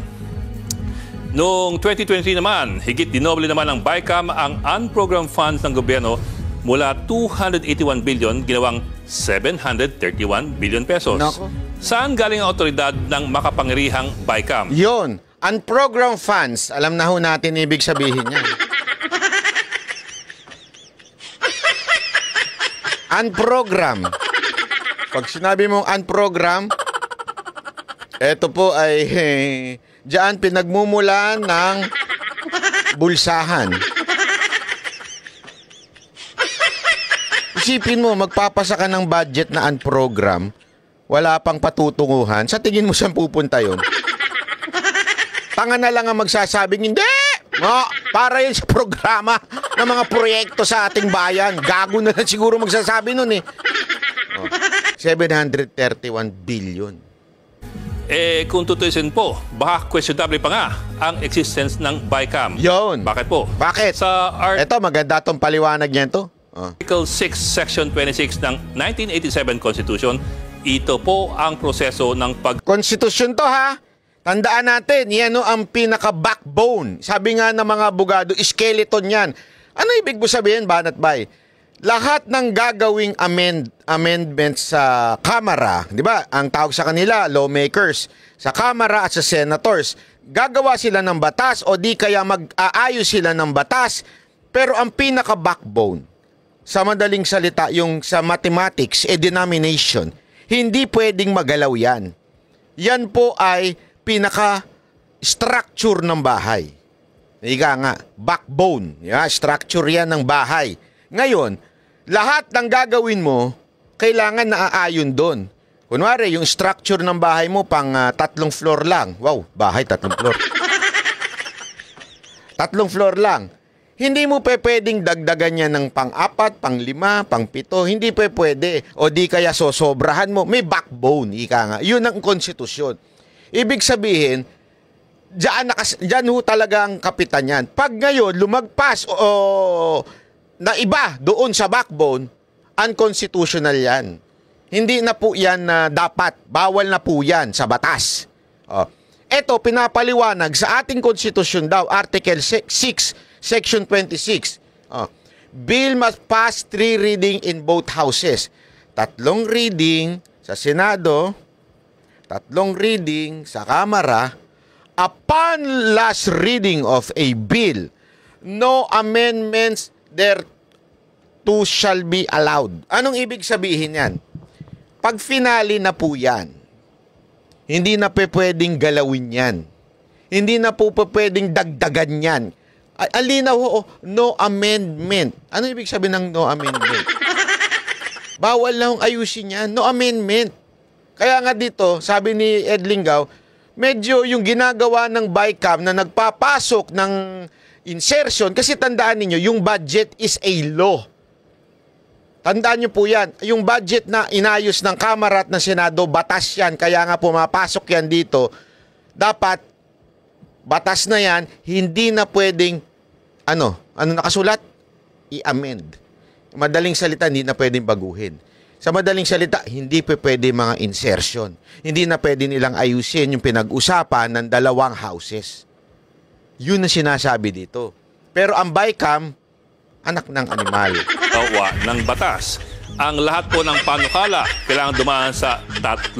Noong 2023 naman, higit dinoble naman ng BICAM ang unprogrammed funds ng gobyerno mula 281 billion ginawang 731 billion pesos. Nako. Saan galing ang otoridad ng makapangyarihang BICAM? Yun, unprogrammed funds. Alam na ho natin ibig sabihin yan. Unprogram. Pag sinabi mong unprogram, eto po ay diyan pinagmumulan ng bulsahan. Isipin mo, magpapasa ka ng budget na unprogram, wala pang patutunguhan, sa tingin mo saan pupunta yun? Tanga na lang ang magsasabing, hindi! Para yun sa programa ng mga proyekto sa ating bayan. Gago na lang siguro magsasabi nun eh. 731 billion. Kung tutusin po, baka questionable pa nga ang existence ng BICAM. Yun. Bakit po? Bakit? Eto, maganda tong paliwanag niyan to. Article 6, Section 26 ng 1987 Constitution, ito po ang proseso ng Konstitusyon to ha. Tandaan natin, yan o ang pinaka-backbone. Sabi nga ng mga abogado, skeleton yan. Ano ibig mo sabihin, Banat Bay? Lahat ng gagawing amendments sa Kamara, di ba? Ang tawag sa kanila, lawmakers, sa Kamara at sa senators, gagawa sila ng batas o di kaya mag-aayos sila ng batas. Pero ang pinaka-backbone, sa madaling salita, yung sa mathematics, denomination, hindi pwedeng magalaw yan. Yan po ay pinaka-structure ng bahay. Ika nga, backbone. Yeah, structure yan ng bahay. Ngayon, lahat ng gagawin mo, kailangan naaayon doon. Kunwari, yung structure ng bahay mo pang 3 floor lang. Wow, bahay 3 floor. 3 floor lang. Hindi mo pwedeng dagdagan niya ng pang-4, pang-5, pang-7. Hindi pwede. O di kaya sosobrahan mo. May backbone, ika nga. Yun ang konstitusyon. Ibig sabihin, diyan ho talaga ang kapitan yan. Pag ngayon, lumagpas na iba doon sa backbone, unconstitutional yan. Hindi na po yan na dapat. Bawal na po yan sa batas. Ito, pinapaliwanag sa ating konstitusyon daw, Article 6, Section 26. Bill must pass 3 reading in both houses. 3 reading sa Senado, 3 reading sa Kamara. Upon last reading of a bill, no amendments thereto shall be allowed. Anong ibig sabihin yan? Pag finale na po yan, hindi na pwedeng galawin yan. Hindi na po pwedeng dagdagan yan. Alinaw ho, no amendment. Ano ibig sabihin ng no amendment? Bawal lang ayusin yan. No amendment. Kaya nga dito, sabi ni Ed Lingaw, medyo yung ginagawa ng BICAM na nagpapasok ng insertion, kasi tandaan niyo yung budget is a law. Tandaan niyo po yan. Yung budget na inayos ng Kamara at ng Senado, batas yan. Kaya nga pumapasok yan dito. Dapat, batas na yan, hindi na pwedeng, ano nakasulat? I-amend. Madaling salita, hindi na pwedeng baguhin. Sa madaling salita, hindi pwede mga insertion. Hindi na pwede nilang ayusin yung pinag-usapan ng 2 houses. Yun ang sinasabi dito. Pero ang BICAM, anak ng animal. Tawa ng batas. Ang lahat po ng panukala kailangan dumaan sa 3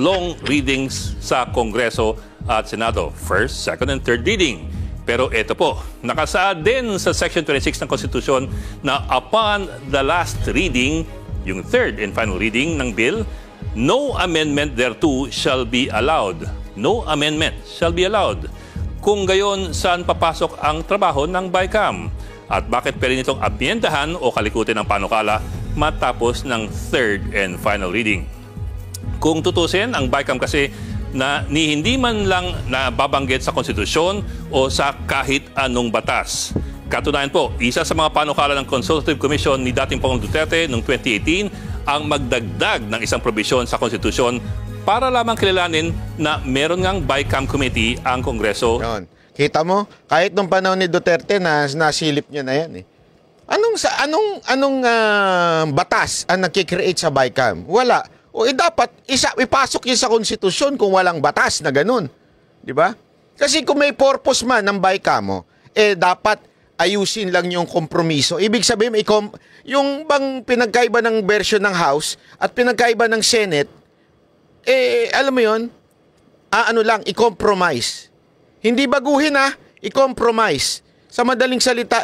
readings sa Kongreso at Senado. First, second, and third reading. Pero ito po, nakasaad din sa Section 26 ng Konstitusyon na upon the last reading, yung third and final reading ng bill, no amendment thereto shall be allowed. No amendment shall be allowed. Kung gayon, saan papasok ang trabaho ng BICAM? At bakit pwede nitong amyendahan o kalikutin ng panukala matapos ng third and final reading? Kung tutusin, ang BICAM kasi na hindi man lang nababanggit sa konstitusyon o sa kahit anong batas. Katunayan po, isa sa mga panukala ng Consultative Commission ni dating Pangulong Duterte noong 2018 ang magdagdag ng isang probisyon sa konstitusyon para lamang kilalanin na meron ngang BICAM committee ang Kongreso. Yon. Kita mo, kahit nung panahon ni Duterte nasilip niya na yan eh. Anong batas ang nakikreate sa BICAM? Wala. O dapat ipasok yun sa konstitusyon kung walang batas na ganun. Di ba? Kasi kung may purpose man ng BICAM mo, dapat ayusin lang yung kompromiso. Ibig sabihin, yung bang pinagkaiba ng version ng House at pinagkaiba ng Senate, alam mo yun, i-compromise. Hindi baguhin i-compromise. Sa madaling salita,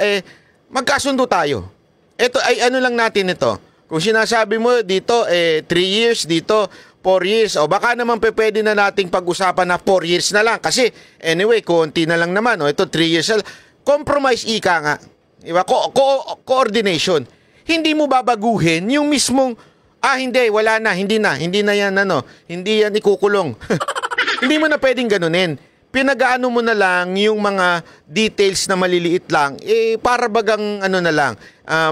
magkasundo tayo. Ito ay lang natin ito. Kung sinasabi mo dito, 3 years, dito, 4 years, o baka naman pwede na nating pag-usapan na 4 years na lang. Kasi, anyway, konti na lang naman. Ito, 3 years na lang. Compromise ika nga. Diba? Coordination. Hindi mo babaguhin yung mismong, hindi, wala na, hindi na yan, hindi yan ikukulong. Hindi mo na pwedeng ganunin. Pinagaano mo na lang yung mga details na maliliit lang, para bagang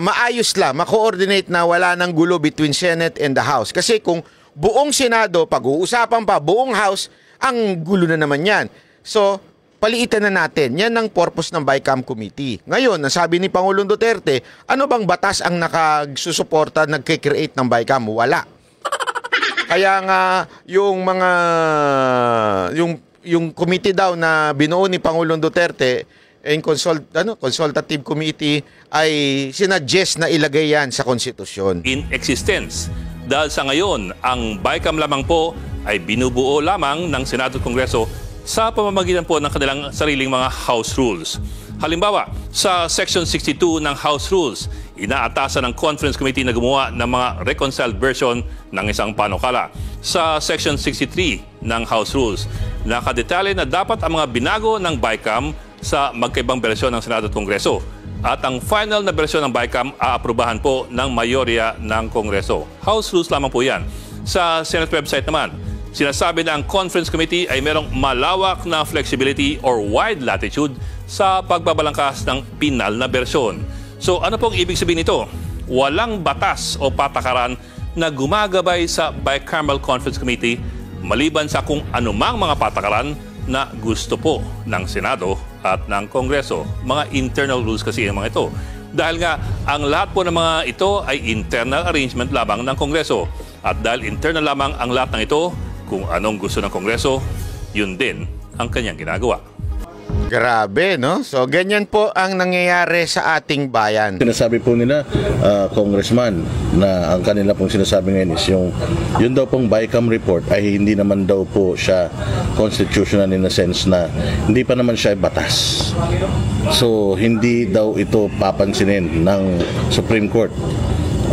maayos lang, ma-coordinate na wala nang gulo between Senate and the House. Kasi kung buong Senado, pag-uusapan pa, buong House, ang gulo na naman yan. So, paliitan na natin. Yan ang purpose ng BICAM Committee. Ngayon, nasabi ni Pangulong Duterte, ano bang batas ang nakasusuporta, nagkikreate ng BICAM? Wala. Kaya nga, yung mga, yung committee daw na binuo ni Pangulong Duterte, consultative committee, ay sinuggest na ilagay yan sa konstitusyon. In existence. Dahil sa ngayon, ang BICAM lamang po ay binubuo lamang ng Senado at Kongreso sa pamamagitan po ng kanilang sariling mga House Rules. Halimbawa, sa Section 62 ng House Rules, inaatasan ng Conference Committee na gumawa ng mga reconciled version ng isang panukala. Sa Section 63 ng House Rules, nakadetalye na dapat ang mga binago ng BICAM sa magkaibang bersyon ng Senado at Kongreso. At ang final na bersyon ng BICAM aaprubahan po ng mayorya ng Kongreso. House Rules lamang po yan. Sa Senate website naman, sinasabi na ang Conference Committee ay merong malawak na flexibility or wide latitude sa pagbabalangkas ng pinal na bersyon. So ano pong ibig sabihin nito? Walang batas o patakaran na gumagabay sa Bicameral Conference Committee maliban sa kung anumang mga patakaran na gusto po ng Senado at ng Kongreso. Mga internal rules kasi yung mga ito. Dahil nga, ang lahat po ng mga ito ay internal arrangement lamang ng Kongreso. At dahil internal lamang ang lahat ng ito, kung anong gusto ng Kongreso, yun din ang kanyang ginagawa. Grabe, no? So, ganyan po ang nangyayari sa ating bayan. Sinasabi po nila, Congressman, na ang kanila pong sinasabi ngayon is yun daw pong BICAM report ay hindi naman daw po siya constitutional in a sense na hindi pa naman siya batas. So, hindi daw ito papansinin ng Supreme Court.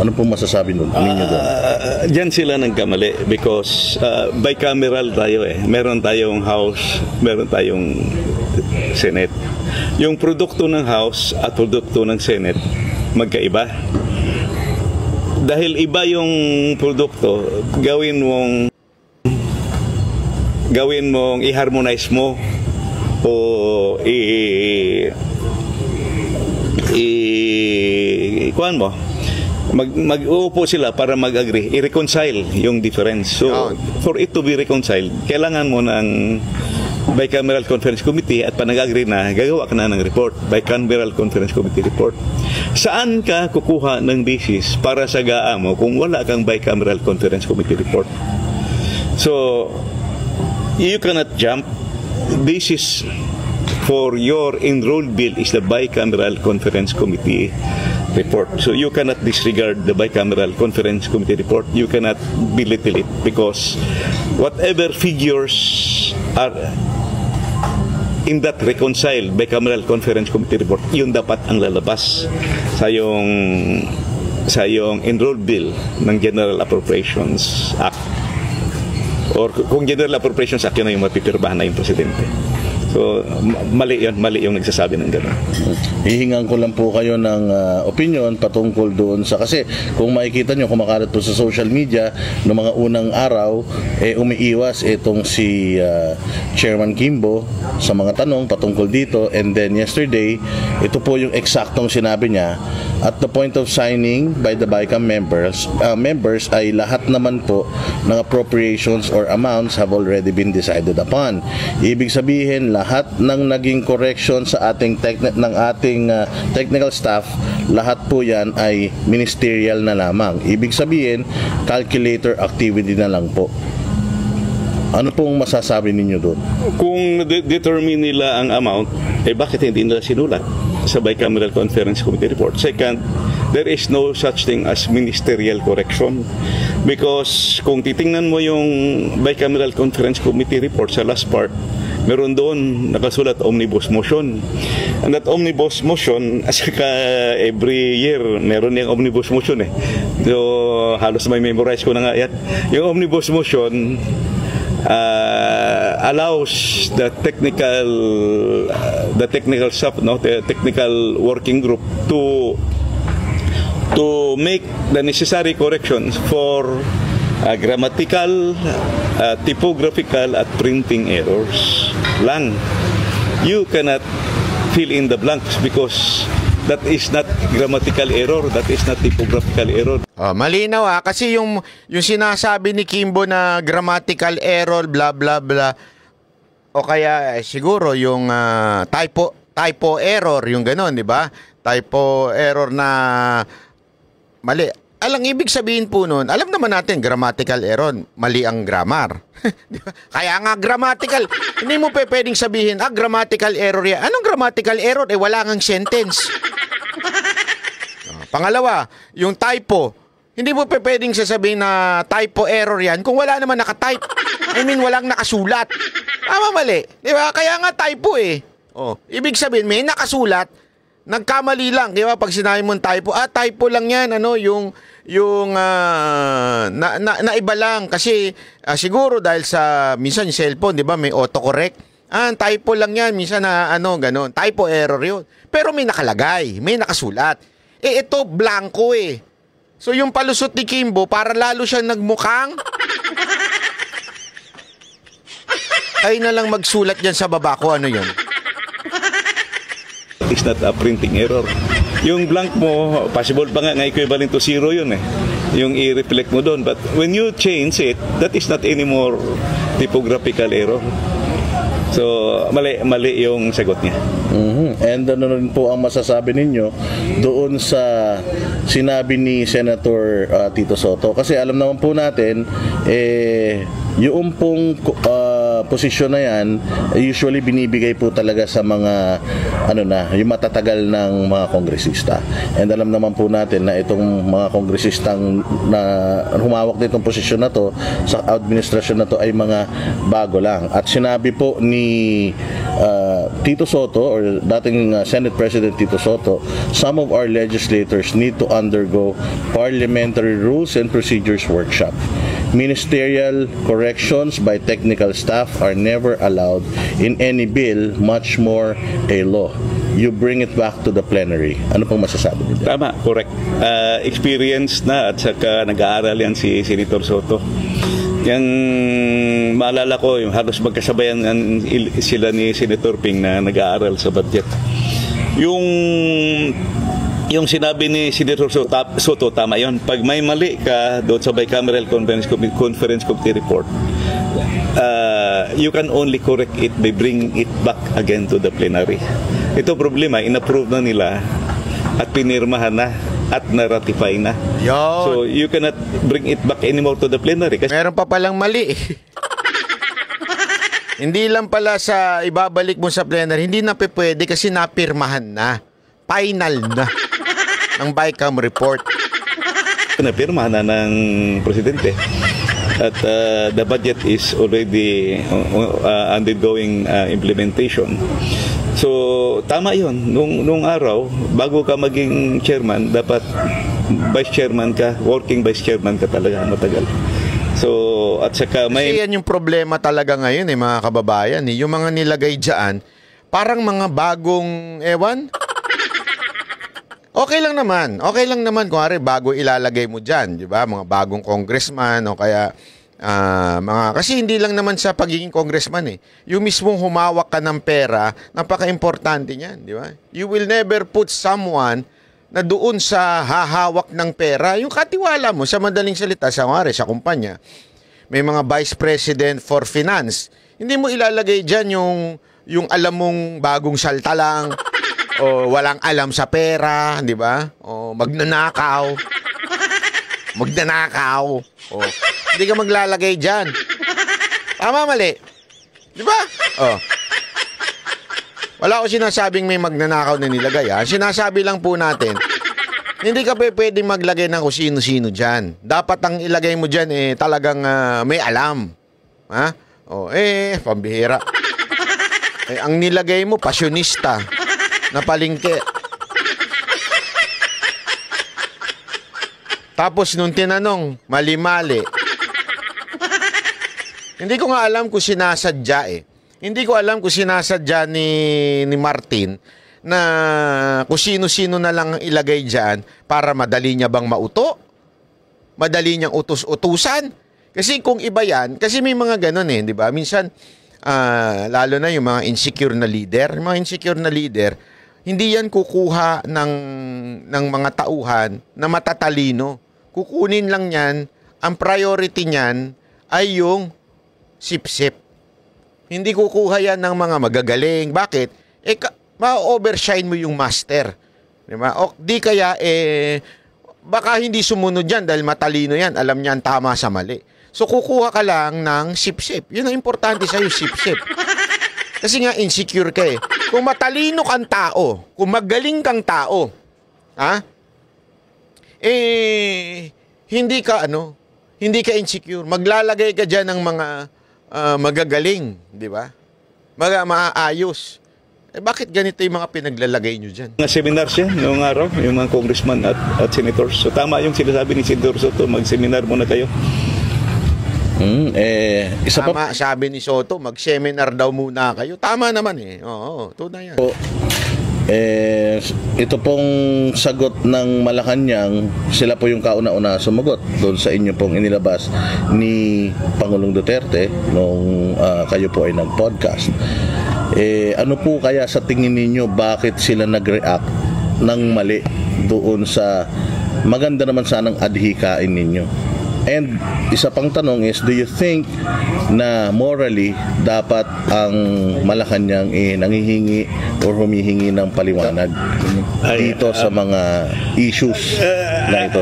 Ano pong masasabi ninyo doon? Diyan sila nagkamali because bicameral tayo eh. Meron tayong House, meron tayong Senate. Yung produkto ng House at produkto ng Senate, magkaiba. Dahil iba yung produkto, gawin mong i-harmonize mo o kuhan mo. Mag-uupo sila para mag-agree, i-reconcile yung difference. So, for it to be reconciled, kailangan mo ng Bicameral Conference Committee at panag-agree na gagawa ka na ng report, Bicameral Conference Committee report. Saan ka kukuha ng basis para sa GAA mo kung wala kang Bicameral Conference Committee report? So, you cannot jump. Basis for your enrolled bill is the Bicameral Conference Committee report. So you cannot disregard the Bicameral Conference Committee report. You cannot belittle it because whatever figures are in that reconciled Bicameral Conference Committee report, yun dapat ang lalabas sa yung enrolled bill ng General Appropriations Act. Or kung General Appropriations Act, yun na yung mapipirbahan na yung Presidente. So, mali yung nagsasabi ng gano'n. Hihingan ko lang po kayo ng opinion patungkol doon sa, kasi kung makikita nyo, kumakalat po sa social media noong mga unang araw, umiiwas itong si Chairman Kimbo sa mga tanong patungkol dito, and then yesterday, ito po yung eksaktong sinabi niya, at the point of signing by the BICAM members ay lahat naman po ng appropriations or amounts have already been decided upon. Ibig sabihin, lahat ng naging correction sa ating technical staff, lahat po yan ay ministerial na lamang. Ibig sabihin, calculator activity na lang po. Ano pong masasabi ninyo doon? Kung determine nila ang amount, bakit hindi nila sinulat sa Bicameral Conference Committee report? Second, there is no such thing as ministerial correction because kung titingnan mo yung Bicameral Conference Committee report sa last part, meron doon nakasulat omnibus motion. And that omnibus motion, as every year, meron yung omnibus motion eh. So, halos may memorize ko na nga yan. Yung omnibus motion allows the technical staff, the technical working group to make the necessary corrections for grammatical, typographical at printing errors lang. You cannot fill in the blanks because that is not grammatical error, that is not typographical error. Malinaw kasi yung sinasabi ni Kimbo na grammatical error, blah blah blah, o kaya siguro yung typo error, yung gano'n, di ba? Typo error na mali. Alang ibig sabihin po nun, alam naman natin, grammatical error, mali ang grammar. Di ba? Kaya nga grammatical, hindi mo pwedeng sabihin, grammatical error yan. Anong grammatical error? Wala ngang sentence. Pangalawa, yung typo, hindi mo pwedeng sasabihin na typo error yan kung wala naman nakatype. I mean, walang nakasulat. Mali. Di ba? Kaya nga typo eh. Ibig sabihin, may nakasulat, nagkamali lang, di ba? Pag sinabi mong typo, typo lang yan, naiba lang kasi siguro dahil sa minsan yung cellphone, di ba, may autocorrect. Typo lang yan, minsan na ganun. Typo error yun. Pero may nakalagay, may nakasulat. Ito blanco eh. So yung palusot ni Kimbo, para lalo siyang nagmukhang ay na lang magsulat dyan sa baba ko, ano yun? It's not a printing error. Yung blank mo, possible pa nga equivalent to 0 yun eh. Yung i-reflect mo doon. But when you change it, that is not anymore typographical error. So, mali yung sagot niya. And ano rin po ang masasabi ninyo doon sa sinabi ni Senator Tito Soto? Kasi alam naman po natin, yung pong posisyon na yan, usually binibigay po talaga sa mga yung matatagal ng mga kongresista. And alam naman po natin na itong mga kongresistang na humawak nitong posisyon na to sa administrasyon na to ay mga bago lang. At sinabi po ni Tito Soto or dating Senate President Tito Soto, some of our legislators need to undergo parliamentary rules and procedures workshop. Ministerial corrections by technical staff are never allowed in any bill, much more a law. You bring it back to the plenary. Ano pong masasabi niyo? Tama, correct. Experience na at saka nag-aaral yan si Senator Soto. Yung maalala ko, yung halos magkasabayan sila ni Senator Ping na nag-aaral sa budget. Yung sinabi ni Senator Soto, tama yun. Pag may mali ka doon sa Bicameral Conference Committee report, you can only correct it by bringing it back again to the plenary. Ito problema, inapprove na nila at pinirmahan na at na-ratify na. Yon. So you cannot bring it back anymore to the plenary. Kasi Meron pa palang mali. Hindi lang pala sa ibabalik mo sa plenary, hindi na pwede kasi napirmahan na. Final na ng BICAM report. napirmahan na ng presidente. At the budget is already undergoing implementation. So, tama yun. Nung araw, bago ka maging chairman, dapat vice chairman ka, working vice chairman ka talaga matagal. So, at saka may... Kasi yan yung problema talaga ngayon mga kababayan. Yung mga nilagay dyan, parang mga bagong ewan. Okay lang naman kung bago ilalagay mo dyan, di ba? Mga bagong congressman o kaya kasi hindi lang naman sa pagiging congressman Yung mismong humawak ka ng pera, napaka-importante niyan, di ba? You will never put someone na doon sa hahawak ng pera, yung katiwala mo sa madaling salita sa kumpanya. May mga vice president for finance. Hindi mo ilalagay diyan yung alam mong bagong salta lang o walang alam sa pera, di ba? O magnanakaw. O hindi ka maglalagay diyan. Tama, mali. Di ba? Wala ko sinasabing may magnanakaw na nilagay. Sinasabi lang po natin, hindi ka pwedeng maglagay ng kung sino-sino dyan. Dapat ang ilagay mo dyan talagang may alam. Pambihira. Ang nilagay mo, pasyonista na palengke. Tapos nung tinanong, mali-mali. Hindi ko nga alam kung sinasadya Hindi ko alam kung sinasadya ni Martin na kung sino-sino na lang ilagay dyan para madali niya bang mauto? Madali niyang utus-utusan? Kasi kung iba yan, kasi may mga ganun di ba? Minsan, lalo na yung mga insecure na leader. Yung mga insecure na leader, hindi yan kukuha ng mga tauhan na matatalino. Kukunin lang yan, ang priority niyan ay yung sip-sip. Hindi kukuha yan ng mga magagaling. Bakit? Ma-overshine mo yung master. Diba? O di kaya, baka hindi sumunod yan dahil matalino yan. Alam niya ang tama sa mali. So, kukuha ka lang ng sip-sip. Yun ang importante sa'yo, sip-sip. Kasi nga, insecure ka eh. Kung matalino kang tao, kung magaling kang tao, hindi ka insecure. Maglalagay ka dyan ng mga magagaling, di ba? Maayos. Bakit ganito yung mga pinaglalagay nyo dyan? Mga seminars yan noong araw, yung mga congressman at senators. So tama yung sinasabi ni Senator Soto, mag-seminar muna kayo. Isa tama, sabi ni Soto, mag-seminar daw muna kayo. Tama naman eh. Oo, tunay yan. Ito pong sagot ng Malacanang, sila po yung kauna-una sumagot doon sa inyo pong inilabas ni Pangulong Duterte nung kayo po ay nag-podcast. Ano po kaya sa tingin ninyo, bakit sila nag-react ng mali doon sa maganda naman sanang adhikain ninyo? And isa pang tanong is, do you think na morally dapat ang Malacanang nangihingi or humihingi ng paliwanag dito sa mga issues na ito?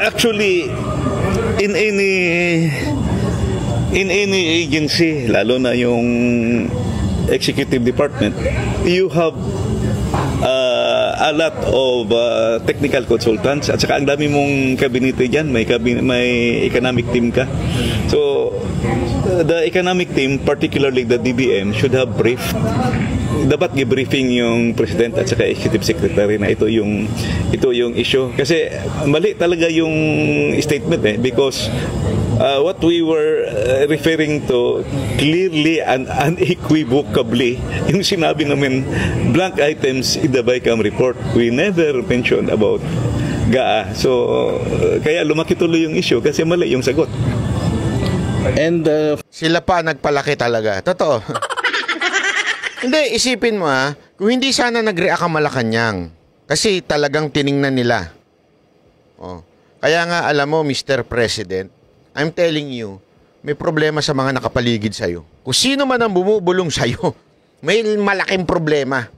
Actually, in any agency, lalo na yung executive department, you have a lot of technical consultants at saka ang dami mong kabinete dyan, may economic team ka. So the economic team, particularly the DBM, should have briefed, dapat i-briefing yung president at saka executive secretary na ito yung issue, kasi mali talaga yung statement because what we were referring to clearly and unequivocally, yung sinabi namin blank items in the BICAM report. We never mentioned about GAA. So kaya lumaki tuloy yung issue kasi mali yung sagot. And sila pa nagpalaki talaga. Totoo. Hindi, isipin mo kung hindi sana nag-react ang Malacanang, kasi talagang tiningnan nila. Kaya nga alam mo, Mr. President, I'm telling you, may problema sa mga nakapaligid sa'yo. Kung sino man ang bumubulong sa'yo, may malaking problema.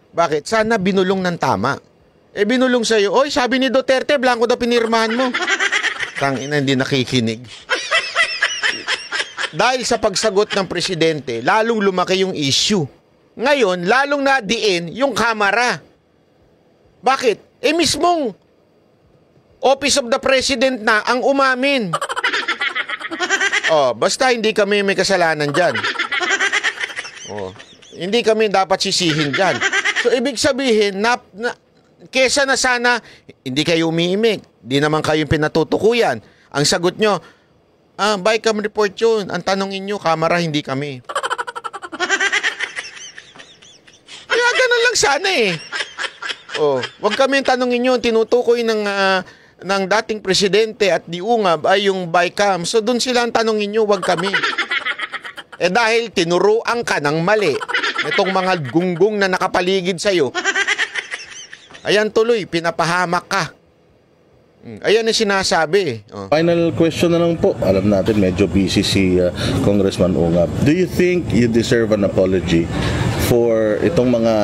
Bakit? Sana binulong ng tama. Binulong sa'yo, oy, sabi ni Duterte, blanco daw pinirmahan mo. Tangina, hindi nakikinig. Dahil sa pagsagot ng presidente, lalong lumaki yung issue. Ngayon, lalong nadiin yung kamera. Bakit? Mismong Office of the President na ang umamin. Basta hindi kami may kasalanan dyan. Hindi kami dapat sisihin dyan. So, ibig sabihin, kesa na sana, hindi kayo umiimik. Di naman kayong pinatutukuyan. Ang sagot nyo, BICAM report yun. Ang tanongin nyo, kamera, hindi kami. Kaya ganun lang sana eh. Wag kami tanongin nyo, tinutukoy ng dating presidente at di ungab ay yung BICAM. So doon sila ang tanongin nyo, wag kami. Dahil tinuruan ka ng mali itong mga gunggong na nakapaligid sa'yo, ayan tuloy, pinapahamak ka. Ayan ang sinasabi. Final question na lang po. Alam natin medyo busy si Congressman Ungab. Do you think you deserve an apology for itong mga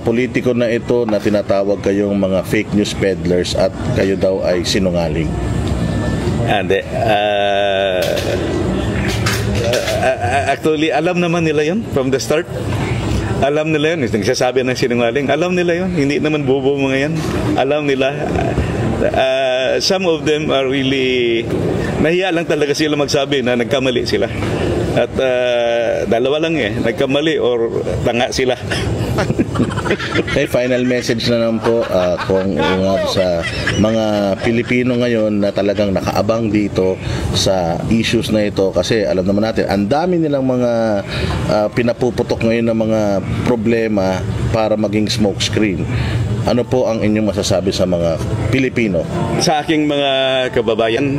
politiko na ito na tinatawag kayong mga fake news peddlers at kayo daw ay sinungaling? Actually, alam naman nila yun from the start. Alam nila yun. Nagsasabi ng sinungaling. Alam nila yun. Hindi naman bobo mga yan. Alam nila. Some of them are really nahiya lang talaga sila magsabi na nagkamali sila. At dalawa lang nagkamali or tanga sila. Final message na naman po kung sa mga Pilipino ngayon na talagang nakaabang dito sa issues na ito, kasi alam naman natin ang dami nilang mga pinapuputok ngayon ng mga problema para maging smokescreen. Ano po ang inyong masasabi sa mga Pilipino? Sa aking mga kababayan,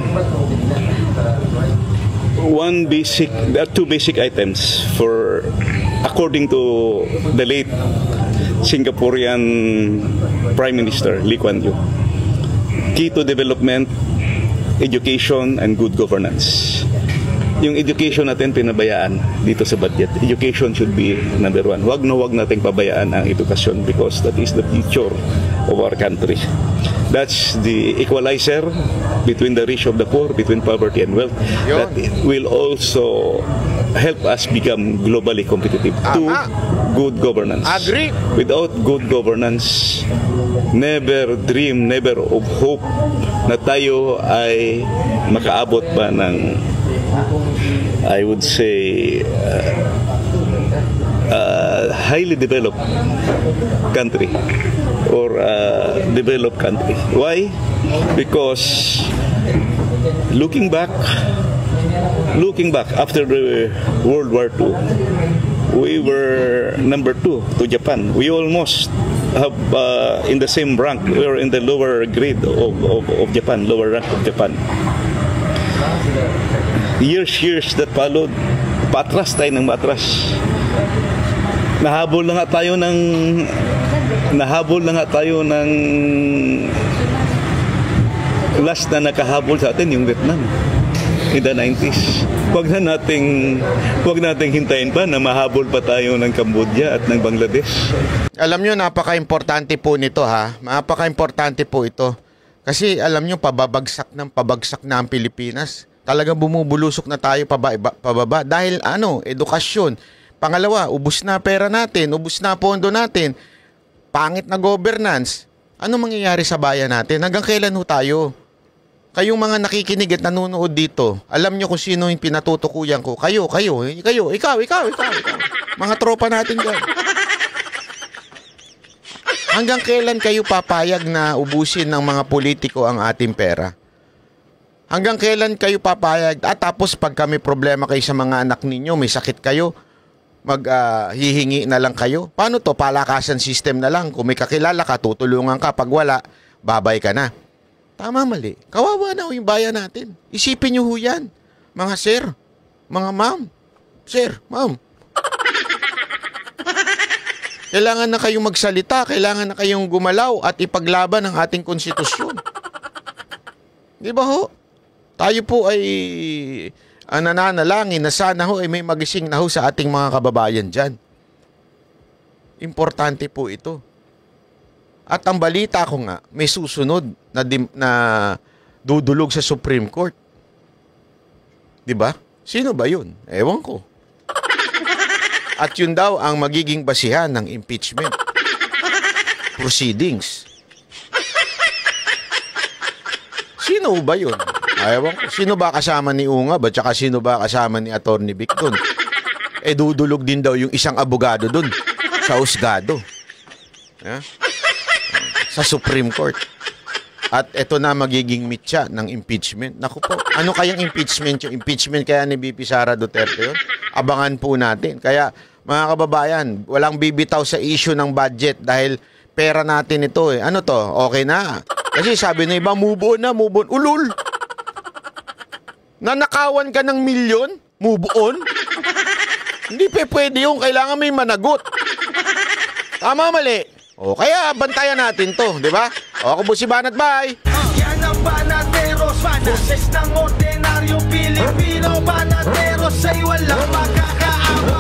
two basic items according to the late Singaporean Prime Minister Lee Kuan Yew. Key to development, education, and good governance. yung education natin pinabayaan dito sa budget. Education should be number one. Wag nating pabayaan ang edukasyon because that is the future of our country. That's the equalizer between the rich of the poor, between poverty and wealth. Yun. That will also help us become globally competitive. Two, good governance. Agree. Without good governance, never dream, never of hope na tayo ay makaabot pa ng, I would say, highly developed country or developed country. Why? Because looking back after the World War II, we were number 2 to Japan. We almost have in the same rank. We were in the lower grade of Japan, lower rank of Japan. Years that followed, patras tayo ng matras. Nahabol na nga tayo ng last na nakahabol sa atin yung Vietnam in the 90s. Huwag nating hintayin pa na mahabol pa tayo ng Cambodia at ng Bangladesh. Alam nyo, napaka-importante po nito ha. Napaka-importante po ito. Kasi alam nyo, pabagsak na ang Pilipinas. Talagang bumubulusok na tayo pababa. Dahil edukasyon. Pangalawa, ubus na pera natin, ubus na pondo natin. Pangit na governance. Ano mangyayari sa bayan natin? Hanggang kailan ho tayo? Kayong mga nakikinig at nanonood dito, alam nyo kung sino yung pinatutukuyan ko. Kayo, ikaw. Mga tropa natin dyan. Hanggang kailan kayo papayag na ubusin ng mga politiko ang ating pera? Hanggang kailan kayo papayag? At tapos pag kami problema kayo sa mga anak ninyo, may sakit kayo, hihingi na lang kayo. Paano to? Palakasan system na lang. Kung may kakilala ka, tutulungan ka. Pag wala, babay ka na. Tama, mali. Kawawa na yung bayan natin. Isipin nyo ho yan. Mga sir, mga ma'am. Sir, ma'am. Kailangan na kayong magsalita. Kailangan na kayong gumalaw at ipaglaban ang ating konstitusyon. Di ba ho? Tayo po ay nananalangin na sana ho ay may magising na ho sa ating mga kababayan dyan. Importante po ito. At ang balita ko nga, may susunod na dudulog sa Supreme Court. Di ba? Sino ba yun? Ewan ko. At yun daw ang magiging basihan ng impeachment proceedings. Sino ba yun? Ewan ko. Sino ba kasama ni Ungab at saka sino ba kasama ni Atty. Vic dun? Dudulog din daw yung isang abogado dun sa husgado. Yeah? Sa Supreme Court. At ito na magiging mitya ng impeachment. Naku po, ano kayang impeachment? Yung impeachment kaya ni BP Sara Duterte yun? Abangan po natin. Kaya mga kababayan, walang bibitaw sa issue ng budget dahil pera natin ito eh. Ano to? Okay na. Kasi sabi na iba, move on. Ulul! Nanakawan ka ng milyon? Move on? Hindi pwede yung kailangan may managot. Tama, mali. O kaya bantayan natin to, di ba? O ako po si Banat, bye! Yan ang Banateros, boses ng ordinaryong Pilipino. Banateros ay walang makakaaway.